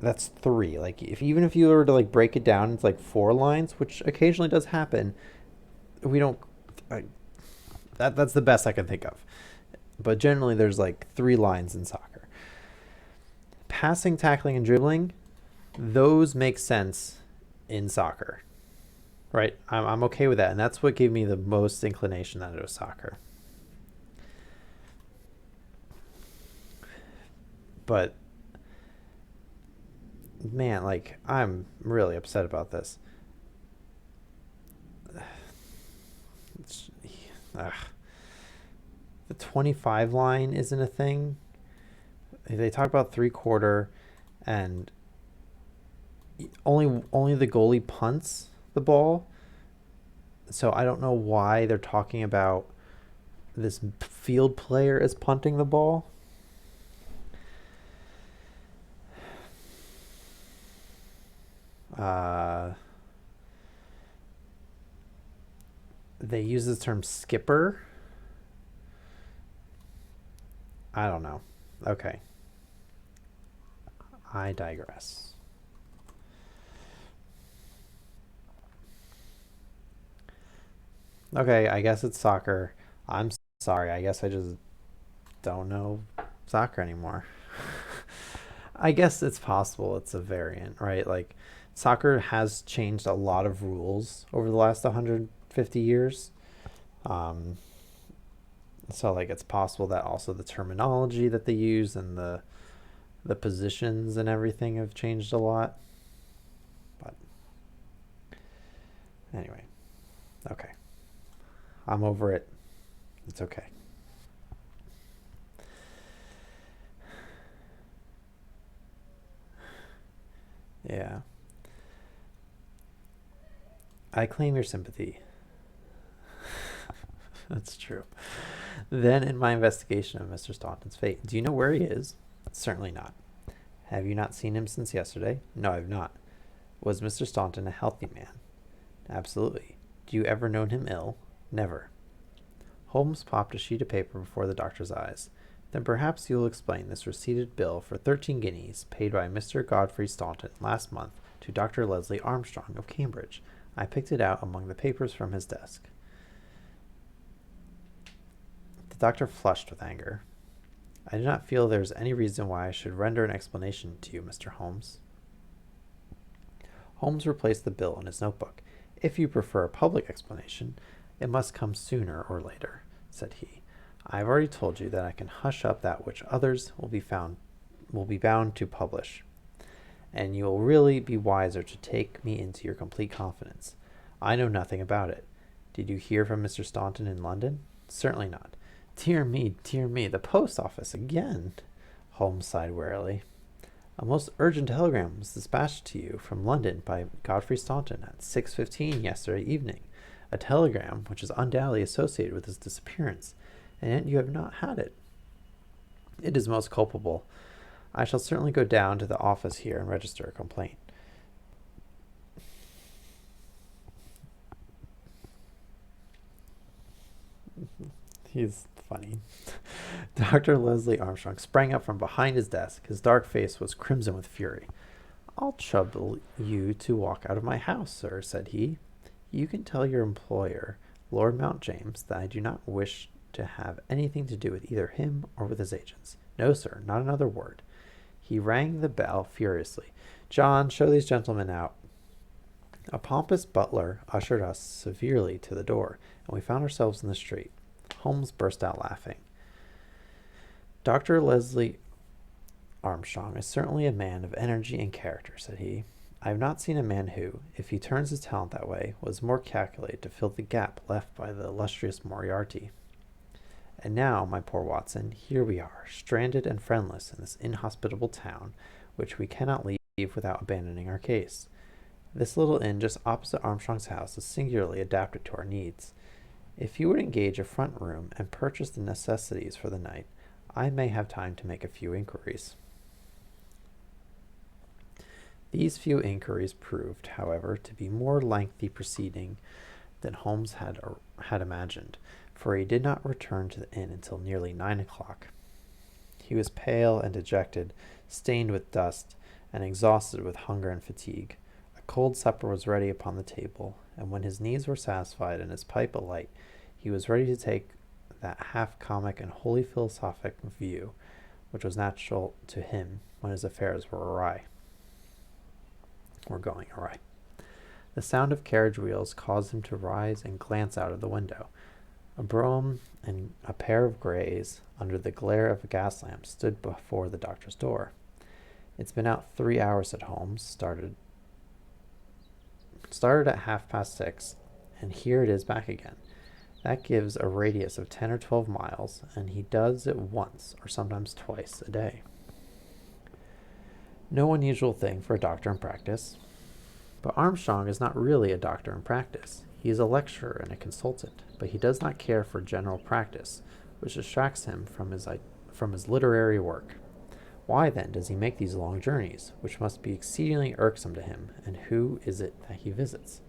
that's 3. Like even if you were to like break it down, it's like 4 lines, which occasionally does happen. We don't. That's the best I can think of. But generally, there's like 3 lines in soccer. Passing, tackling, and dribbling, those make sense in soccer, right? I'm okay with that, and that's what gave me the most inclination that it was soccer. But man, like I'm really upset about this. Ugh. The 25 line isn't a thing. They talk about 3/4, and only the goalie punts the ball. So I don't know why they're talking about this field player as punting the ball. They use the term skipper. I don't know. Okay. I digress. Okay, I guess it's soccer. I'm sorry. I guess I just don't know soccer anymore. I guess it's possible it's a variant, right? Like, soccer has changed a lot of rules over the last 150 years. Um, so, like, it's possible that also the terminology that they use and the positions and everything have changed a lot. But anyway, okay. I'm over it. It's okay. Yeah. I claim your sympathy. That's true. Then, in my investigation of Mr. Staunton's fate, do you know where he is? Certainly not. Have you not seen him since yesterday? No, I've not. Was Mr. Staunton a healthy man? Absolutely. Do you ever know him ill? Never. Holmes popped a sheet of paper before the doctor's eyes. Then perhaps you will explain this receipted bill for 13 guineas paid by Mr. Godfrey Staunton last month to Dr. Leslie Armstrong of Cambridge. I picked it out among the papers from his desk. The doctor flushed with anger. I do not feel there is any reason why I should render an explanation to you, Mr. Holmes. Holmes replaced the bill in his notebook. If you prefer a public explanation, it must come sooner or later, said he. I have already told you that I can hush up that which others will be bound to publish, and you will really be wiser to take me into your complete confidence. I know nothing about it. Did you hear from Mr. Staunton in London? Certainly not. Dear me, the post office again. Holmes sighed wearily. A most urgent telegram was dispatched to you from London by Godfrey Staunton at 6:15 yesterday evening. A telegram which is undoubtedly associated with his disappearance, and yet you have not had it. It is most culpable. I shall certainly go down to the office here and register a complaint. He's funny. Dr. Leslie Armstrong sprang up from behind his desk. His dark face was crimson with fury. I'll trouble you to walk out of my house, sir, said he. You can tell your employer, Lord Mount James, that I do not wish to have anything to do with either him or with his agents. No, sir, not another word. He rang the bell furiously. John, show these gentlemen out. A pompous butler ushered us severely to the door, and we found ourselves in the street. Holmes burst out laughing. Dr. Leslie Armstrong is certainly a man of energy and character, said he. I have not seen a man who, if he turns his talent that way, was more calculated to fill the gap left by the illustrious Moriarty. And now, my poor Watson, here we are, stranded and friendless in this inhospitable town, which we cannot leave without abandoning our case. This little inn just opposite Armstrong's house is singularly adapted to our needs. If you would engage a front room and purchase the necessities for the night, I may have time to make a few inquiries. These few inquiries proved, however, to be more lengthy proceeding than Holmes had imagined, for he did not return to the inn until nearly 9 o'clock. He was pale and dejected, stained with dust, and exhausted with hunger and fatigue. A cold supper was ready upon the table, and when his needs were satisfied and his pipe alight, he was ready to take that half-comic and wholly philosophic view which was natural to him when his affairs were going awry. The sound of carriage wheels caused him to rise and glance out of the window. A brougham and a pair of greys, under the glare of a gas lamp, stood before the doctor's door. It's been out 3 hours, said Holmes. Started at 6:30, and here it is back again. That gives a radius of 10 or 12 miles, and he does it once or sometimes twice a day. No unusual thing for a doctor in practice. But Armstrong is not really a doctor in practice. He is a lecturer and a consultant, but he does not care for general practice, which distracts him from his literary work. Why, then, does he make these long journeys, which must be exceedingly irksome to him, and who is it that he visits?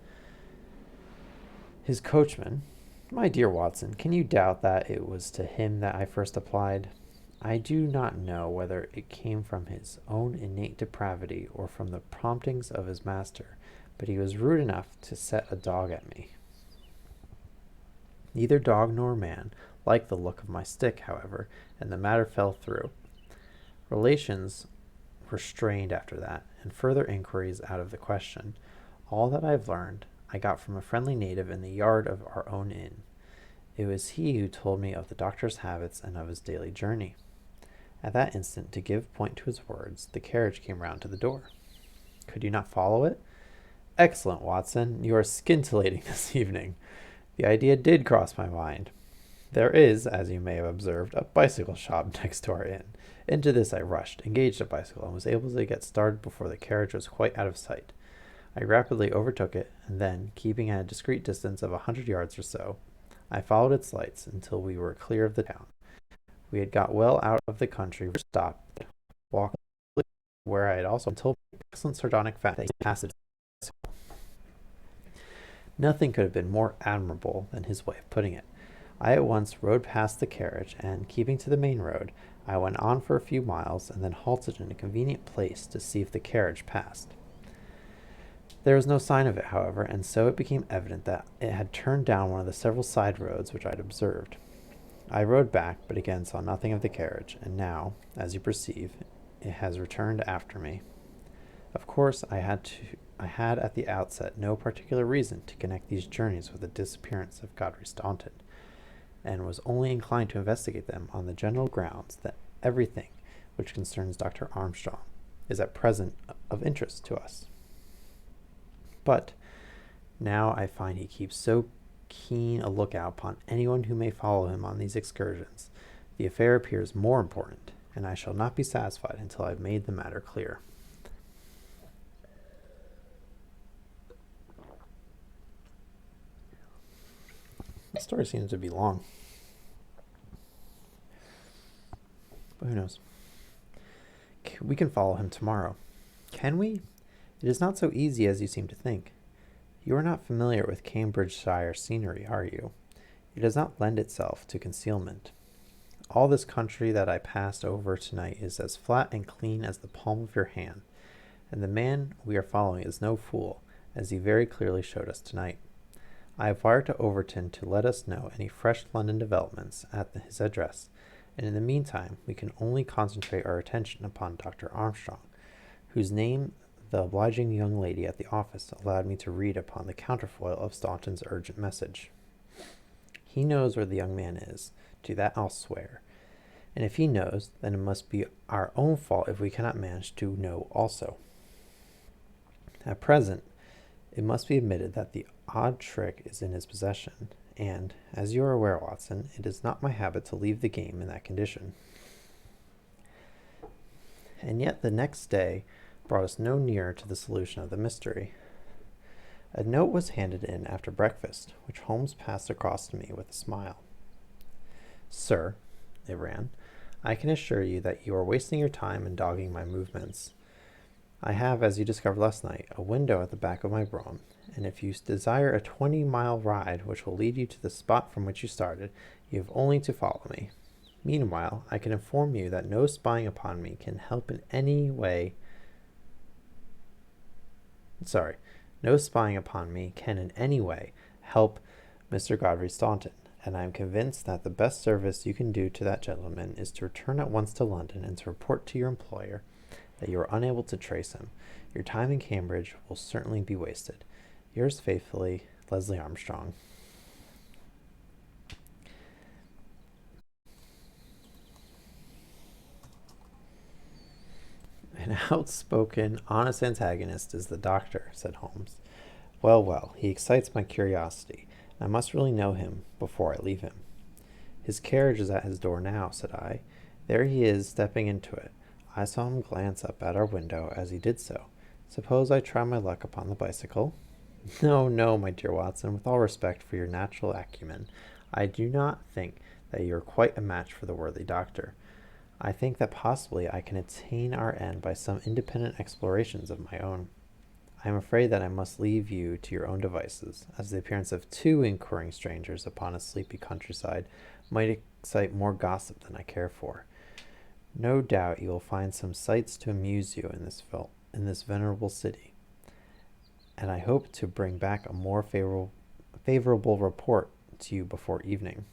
His coachman. My dear Watson, can you doubt that it was to him that I first applied? I do not know whether it came from his own innate depravity or from the promptings of his master, but he was rude enough to set a dog at me. Neither dog nor man liked the look of my stick, however, and the matter fell through. Relations were strained after that, and further inquiries out of the question. All that I've learned I got from a friendly native in the yard of our own inn. It was he who told me of the doctor's habits and of his daily journey. At that instant, to give point to his words, the carriage came round to the door. Could you not follow it? Excellent, Watson. You are scintillating this evening. The idea did cross my mind. There is, as you may have observed, a bicycle shop next to our inn. Into this I rushed, engaged a bicycle, and was able to get started before the carriage was quite out of sight. I rapidly overtook it, and then, keeping at a discreet distance of 100 yards or so, I followed its lights until we were clear of the town. We had got well out of the country, stopped, walked where I had also told an excellent sardonic fact that he passed. Nothing could have been more admirable than his way of putting it. I at once rode past the carriage, and, keeping to the main road, I went on for a few miles, and then halted in a convenient place to see if the carriage passed. There was no sign of it, however, and so it became evident that it had turned down one of the several side roads which I had observed. I rode back, but again saw nothing of the carriage, and now, as you perceive, it has returned after me. Of course, I had at the outset no particular reason to connect these journeys with the disappearance of Godfrey Staunton, and was only inclined to investigate them on the general grounds that everything which concerns Dr. Armstrong is at present of interest to us. But now I find he keeps so keen a lookout upon anyone who may follow him on these excursions. The affair appears more important, and I shall not be satisfied until I have made the matter clear. The story seems to be long, but who knows? We can follow him tomorrow. Can we? It is not so easy as you seem to think. You are not familiar with Cambridgeshire scenery, are you? It does not lend itself to concealment. All this country that I passed over tonight is as flat and clean as the palm of your hand, and the man we are following is no fool, as he very clearly showed us tonight. I have wired to Overton to let us know any fresh London developments at his address, and in the meantime we can only concentrate our attention upon Dr. Armstrong, whose name the obliging young lady at the office allowed me to read upon the counterfoil of Staunton's urgent message. He knows where the young man is, to that I'll swear. And if he knows, then it must be our own fault if we cannot manage to know also. At present, it must be admitted that the odd trick is in his possession, and, as you are aware, Watson, it is not my habit to leave the game in that condition. And yet the next day brought us no nearer to the solution of the mystery. A note was handed in after breakfast, which Holmes passed across to me with a smile. Sir, it ran, I can assure you that you are wasting your time in dogging my movements. I have, as you discovered last night, a window at the back of my brougham, and if you desire a 20-mile ride which will lead you to the spot from which you started, you have only to follow me. Meanwhile, I can inform you that no spying upon me can help in any way no spying upon me can in any way help Mr. Godfrey Staunton, and I am convinced that the best service you can do to that gentleman is to return at once to London and to report to your employer that you are unable to trace him. Your time in Cambridge will certainly be wasted. Yours faithfully, Leslie Armstrong. An outspoken, honest antagonist is the doctor, said Holmes. Well, well, he excites my curiosity. I must really know him before I leave him. His carriage is at his door now, said I. There he is, stepping into it. I saw him glance up at our window as he did so. Suppose I try my luck upon the bicycle? No, no, my dear Watson, with all respect for your natural acumen, I do not think that you are quite a match for the worthy doctor. I think that possibly I can attain our end by some independent explorations of my own. I am afraid that I must leave you to your own devices, as the appearance of two inquiring strangers upon a sleepy countryside might excite more gossip than I care for. No doubt you will find some sights to amuse you in this venerable city, and I hope to bring back a more favorable report to you before evening.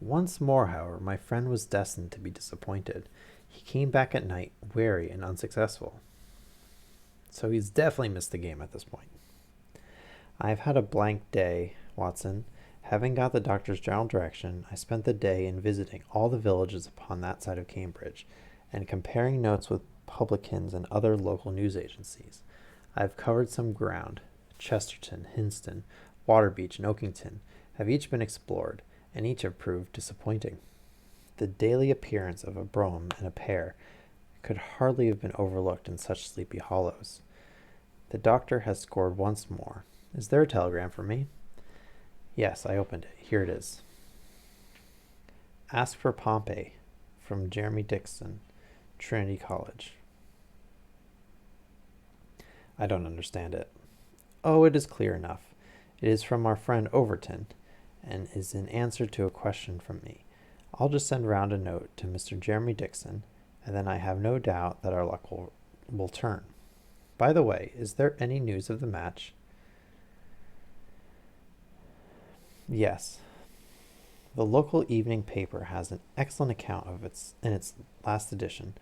Once more, however, my friend was destined to be disappointed. He came back at night, weary and unsuccessful. So he's definitely missed the game at this point. I have had a blank day, Watson. Having got the doctor's general direction, I spent the day in visiting all the villages upon that side of Cambridge, and comparing notes with publicans and other local news agencies. I have covered some ground. Chesterton, Hinston, Waterbeach, and Oakington have each been explored, and each have proved disappointing. The daily appearance of a brougham and a pair could hardly have been overlooked in such sleepy hollows. The doctor has scored once more. Is there a telegram for me? Yes, I opened it. Here it is. Ask for Pompey, from Jeremy Dixon, Trinity College. I don't understand it. Oh, it is clear enough. It is from our friend Overton, and is in answer to a question from me. I'll just send round a note to Mr. Jeremy Dixon, and then I have no doubt that our luck will turn. By the way, is there any news of the match? Yes. The local evening paper has an excellent account of it in its last edition.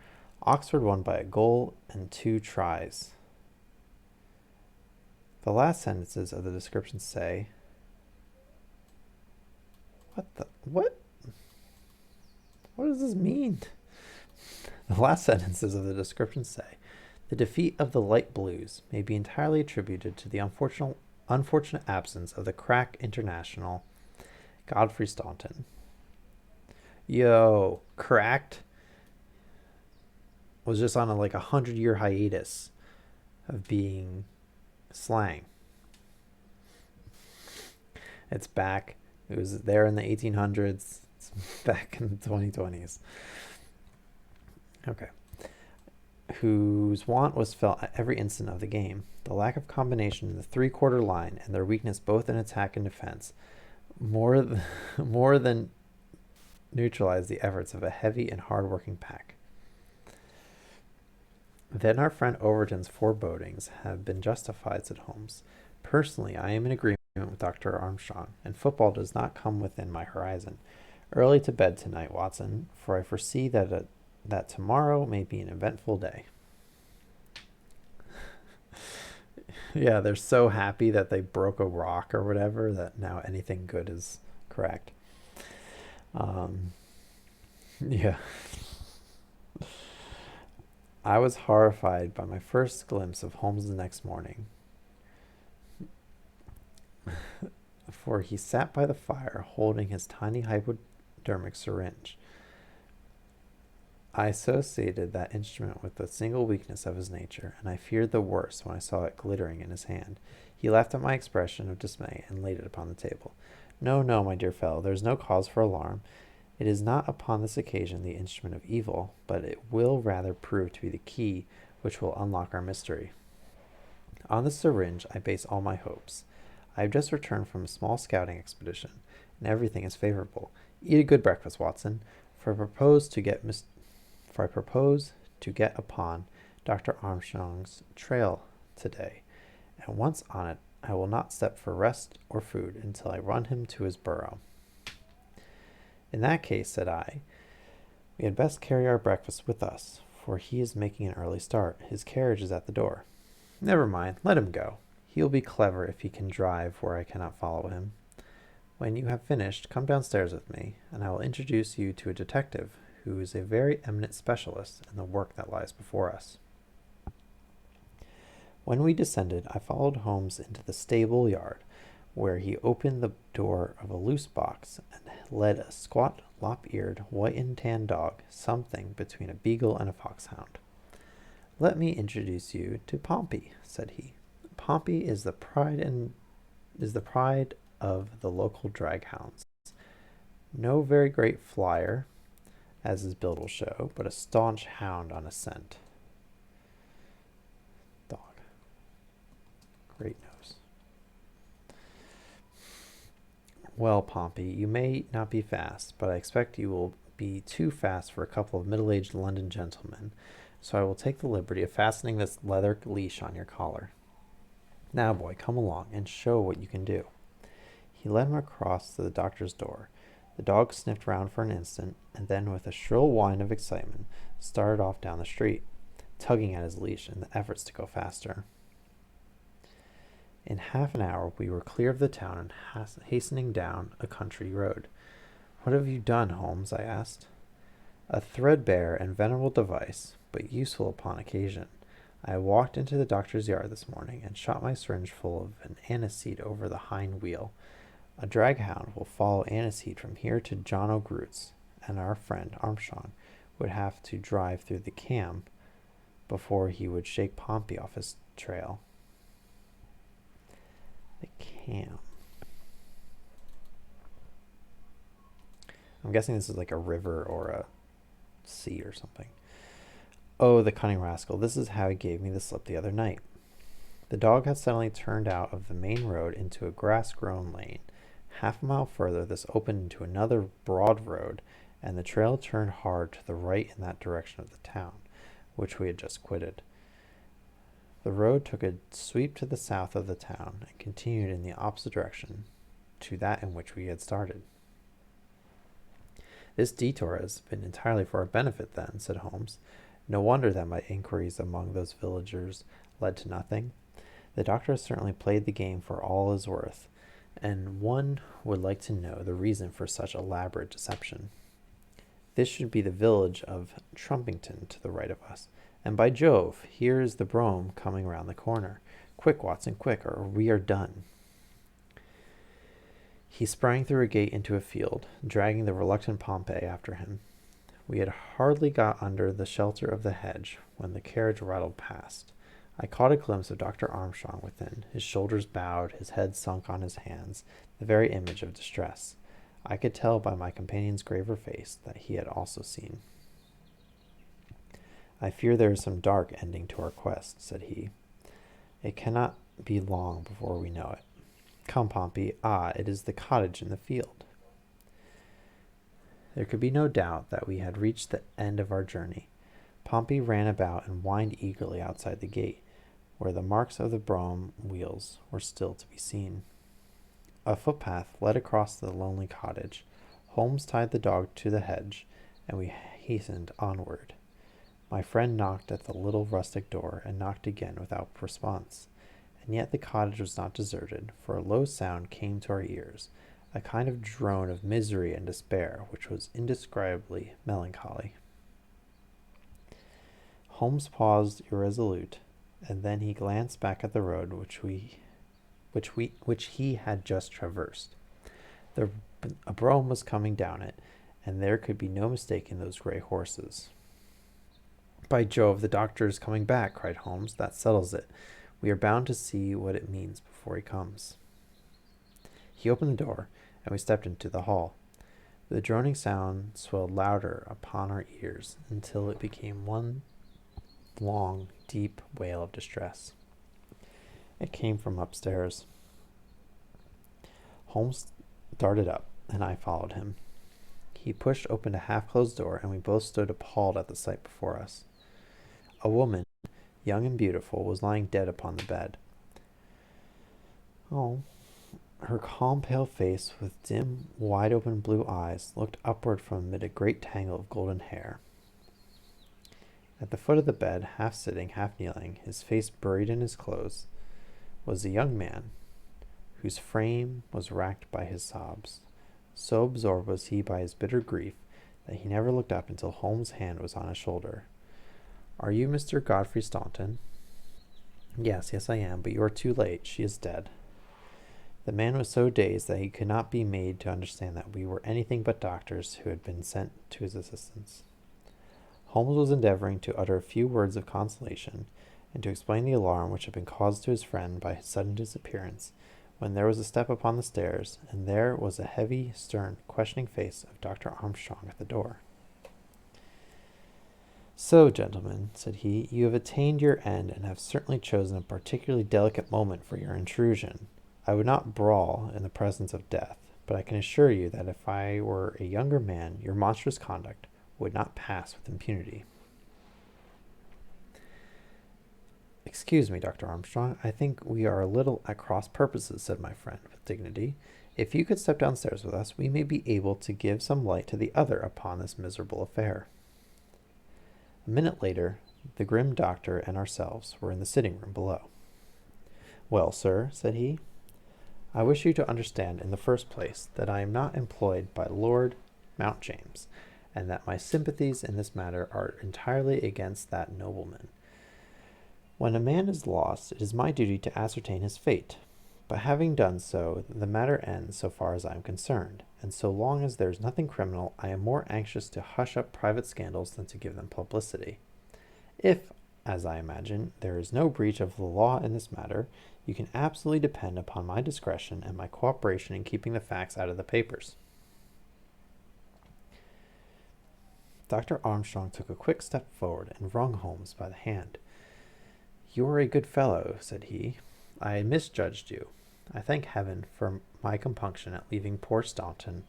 Oxford won by a goal and 2 tries. The last sentences of the description say... What does this mean? The last sentences of the description say, the defeat of the Light Blues may be entirely attributed to the unfortunate absence of the crack international Godfrey Staunton. Yo, cracked was just on a 100-year hiatus of being slang. It's back. It was there in the 1800s. It's back in the 2020s. Okay. Whose want was felt at every instant of the game. The lack of combination in the three-quarter line and their weakness both in attack and defense more than neutralized the efforts of a heavy and hard-working pack. Then our friend Overton's forebodings have been justified, said Holmes. Personally, I am in agreement with Dr. Armstrong, and football does not come within my horizon. Early to bed tonight, Watson, for I foresee that tomorrow may be an eventful day. Yeah, they're so happy that they broke a rock or whatever that now anything good is correct. Yeah. I was horrified by my first glimpse of Holmes the next morning, for he sat by the fire holding his tiny hypodermic syringe. I associated that instrument with the single weakness of his nature, and I feared the worst when I saw it glittering in his hand. He laughed at my expression of dismay and laid it upon the table. No, no, my dear fellow, there is no cause for alarm. It is not upon this occasion the instrument of evil, but it will rather prove to be the key which will unlock our mystery. On the syringe I base all my hopes. I have just returned from a small scouting expedition, and everything is favorable. Eat a good breakfast, Watson, for I propose to get upon Dr. Armstrong's trail today, and once on it, I will not step for rest or food until I run him to his burrow. In that case, said I, we had best carry our breakfast with us, for he is making an early start. His carriage is at the door. Never mind, let him go. He will be clever if he can drive where I cannot follow him. When you have finished, come downstairs with me, and I will introduce you to a detective who is a very eminent specialist in the work that lies before us. When we descended, I followed Holmes into the stable yard, where he opened the door of a loose box and led a squat, lop-eared, white and tan dog, something between a beagle and a foxhound. "Let me introduce you to Pompey," said he. "Pompey is the pride of the local drag hounds. No very great flyer, as his build will show, but a staunch hound on a scent. Dog. Great nose. Well, Pompey, you may not be fast, but I expect you will be too fast for a couple of middle-aged London gentlemen, so I will take the liberty of fastening this leather leash on your collar. Now, boy, come along and show what you can do." He led him across to the doctor's door. The dog sniffed round for an instant, and then, with a shrill whine of excitement, started off down the street, tugging at his leash in the efforts to go faster. In half an hour we were clear of the town and hastening down a country road. "What have you done, Holmes?" I asked. "A threadbare and venerable device, but useful upon occasion. I walked into the doctor's yard this morning and shot my syringe full of an aniseed over the hind wheel. A draghound will follow aniseed from here to John O'Groot's, and our friend Armstrong would have to drive through the Cam before he would shake Pompey off his trail." The Cam. I'm guessing this is like a river or a sea or something. "Oh, the cunning rascal. This is how he gave me the slip the other night." The dog had suddenly turned out of the main road into a grass-grown lane. Half a mile further, this opened into another broad road, and the trail turned hard to the right in that direction of the town, which we had just quitted. The road took a sweep to the south of the town and continued in the opposite direction to that in which we had started. "This detour has been entirely for our benefit, then," said Holmes. "No wonder that my inquiries among those villagers led to nothing. The doctor has certainly played the game for all it is worth, and one would like to know the reason for such elaborate deception. This should be the village of Trumpington to the right of us. And by Jove, here is the brougham coming round the corner. Quick, Watson, quick, or we are done." He sprang through a gate into a field, dragging the reluctant Pompey after him. We had hardly got under the shelter of the hedge when the carriage rattled past. I caught a glimpse of Dr. Armstrong within, his shoulders bowed, his head sunk on his hands, the very image of distress. I could tell by my companion's graver face that he had also seen. "I fear there is some dark ending to our quest," said he. "It cannot be long before we know it. Come, Pompey. Ah, it is the cottage in the field." There could be no doubt that we had reached the end of our journey. Pompey ran about and whined eagerly outside the gate, where the marks of the brougham wheels were still to be seen. A footpath led across the lonely cottage. Holmes tied the dog to the hedge, and we hastened onward. My friend knocked at the little rustic door, and knocked again without response. And yet the cottage was not deserted, for a low sound came to our ears, a kind of drone of misery and despair, which was indescribably melancholy. Holmes paused irresolute, and then he glanced back at the road which he had just traversed. A brougham was coming down it, and there could be no mistaking those gray horses. "By Jove, the doctor is coming back," cried Holmes. "That settles it. We are bound to see what it means before he comes." He opened the door, and we stepped into the hall. The droning sound swelled louder upon our ears until it became one long, deep wail of distress. It came from upstairs. Holmes darted up, and I followed him. He pushed open a half-closed door, and we both stood appalled at the sight before us. A woman, young and beautiful, was lying dead upon the bed. Oh, her calm, pale face, with dim, wide-open blue eyes, looked upward from amid a great tangle of golden hair. At the foot of the bed, half sitting, half kneeling, his face buried in his clothes, was a young man, whose frame was racked by his sobs. So absorbed was he by his bitter grief that he never looked up until Holmes' hand was on his shoulder. "Are you Mr. Godfrey Staunton?" Yes, yes, I am, but you are too late. She is dead. The man was so dazed that he could not be made to understand that we were anything but doctors who had been sent to his assistance. Holmes was endeavoring to utter a few words of consolation and to explain the alarm which had been caused to his friend by his sudden disappearance, when there was a step upon the stairs, and there was a heavy, stern, questioning face of Dr. Armstrong at the door. So, gentlemen, said he, you have attained your end and have certainly chosen a particularly delicate moment for your intrusion. I would not brawl in the presence of death, but I can assure you that if I were a younger man, your monstrous conduct would not pass with impunity. Excuse me, Dr. Armstrong, I think we are a little at cross purposes, said my friend with dignity. If you could step downstairs with us, we may be able to give some light to the other upon this miserable affair. A minute later, the grim doctor and ourselves were in the sitting room below. Well, sir, said he, I wish you to understand in the first place that I am not employed by Lord Mount James, and that my sympathies in this matter are entirely against that nobleman. When a man is lost, it is my duty to ascertain his fate. But having done so, the matter ends so far as I am concerned, and so long as there is nothing criminal, I am more anxious to hush up private scandals than to give them publicity. If, as I imagine, there is no breach of the law in this matter, you can absolutely depend upon my discretion and my cooperation in keeping the facts out of the papers. Dr. Armstrong took a quick step forward and wrung Holmes by the hand. You are a good fellow, said he. I misjudged you. I thank heaven for my compunction at leaving poor Staunton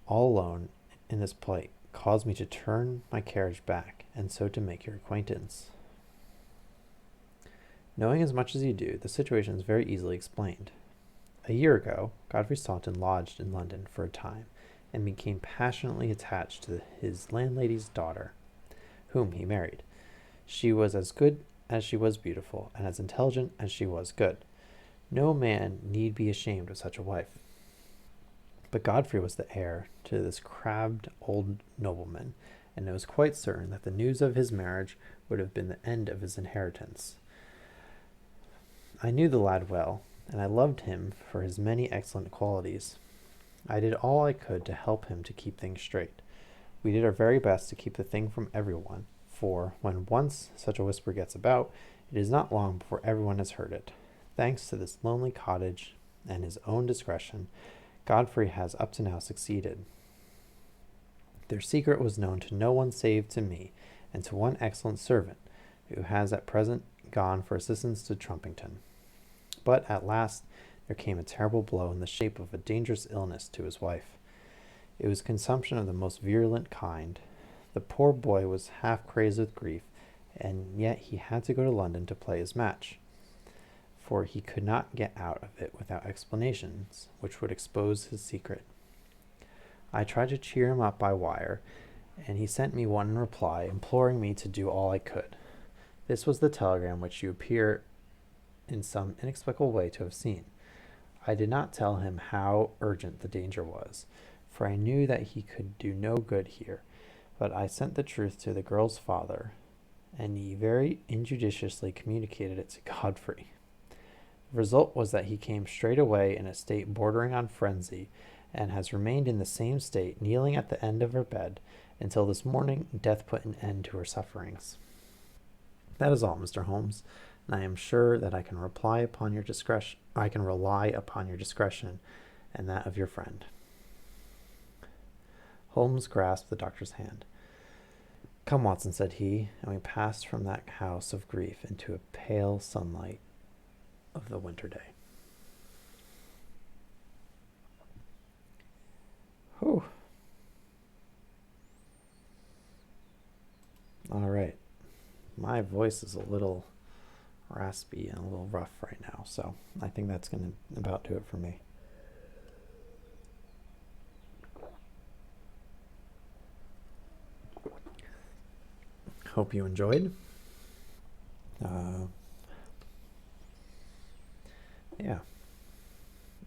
all alone in this plight caused me to turn my carriage back, and so to make your acquaintance. Knowing as much as you do, the situation is very easily explained. A year ago, Godfrey Staunton lodged in London for a time, and became passionately attached to his landlady's daughter, whom he married. She was as good as she was beautiful, and as intelligent as she was good. No man need be ashamed of such a wife. But Godfrey was the heir to this crabbed old nobleman, and it was quite certain that the news of his marriage would have been the end of his inheritance. I knew the lad well, and I loved him for his many excellent qualities. I did all I could to help him to keep things straight. We did our very best to keep the thing from everyone, for when once such a whisper gets about, it is not long before everyone has heard it. Thanks to this lonely cottage and his own discretion, Godfrey has up to now succeeded. Their secret was known to no one save to me, and to one excellent servant, who has at present gone for assistance to Trumpington. But at last there came a terrible blow in the shape of a dangerous illness to his wife. It was consumption of the most virulent kind. The poor boy was half crazed with grief, and yet he had to go to London to play his match, for he could not get out of it without explanations, which would expose his secret. I tried to cheer him up by wire, and he sent me one in reply, imploring me to do all I could. This was the telegram which you appear in some inexplicable way to have seen. I did not tell him how urgent the danger was, for I knew that he could do no good here, but I sent the truth to the girl's father, and he very injudiciously communicated it to Godfrey. The result was that he came straight away in a state bordering on frenzy, and has remained in the same state, kneeling at the end of her bed, until this morning death put an end to her sufferings. That is all, Mr. Holmes, and I am sure that I can rely upon your discretion and that of your friend. Holmes grasped the doctor's hand. Come, Watson, said he, and we passed from that house of grief into a pale sunlight of the winter day. Whew. All right. My voice is a little raspy and a little rough right now, so I think that's going to about do it for me. Hope you enjoyed. Yeah.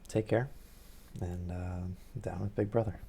Take care, and down with Big Brother.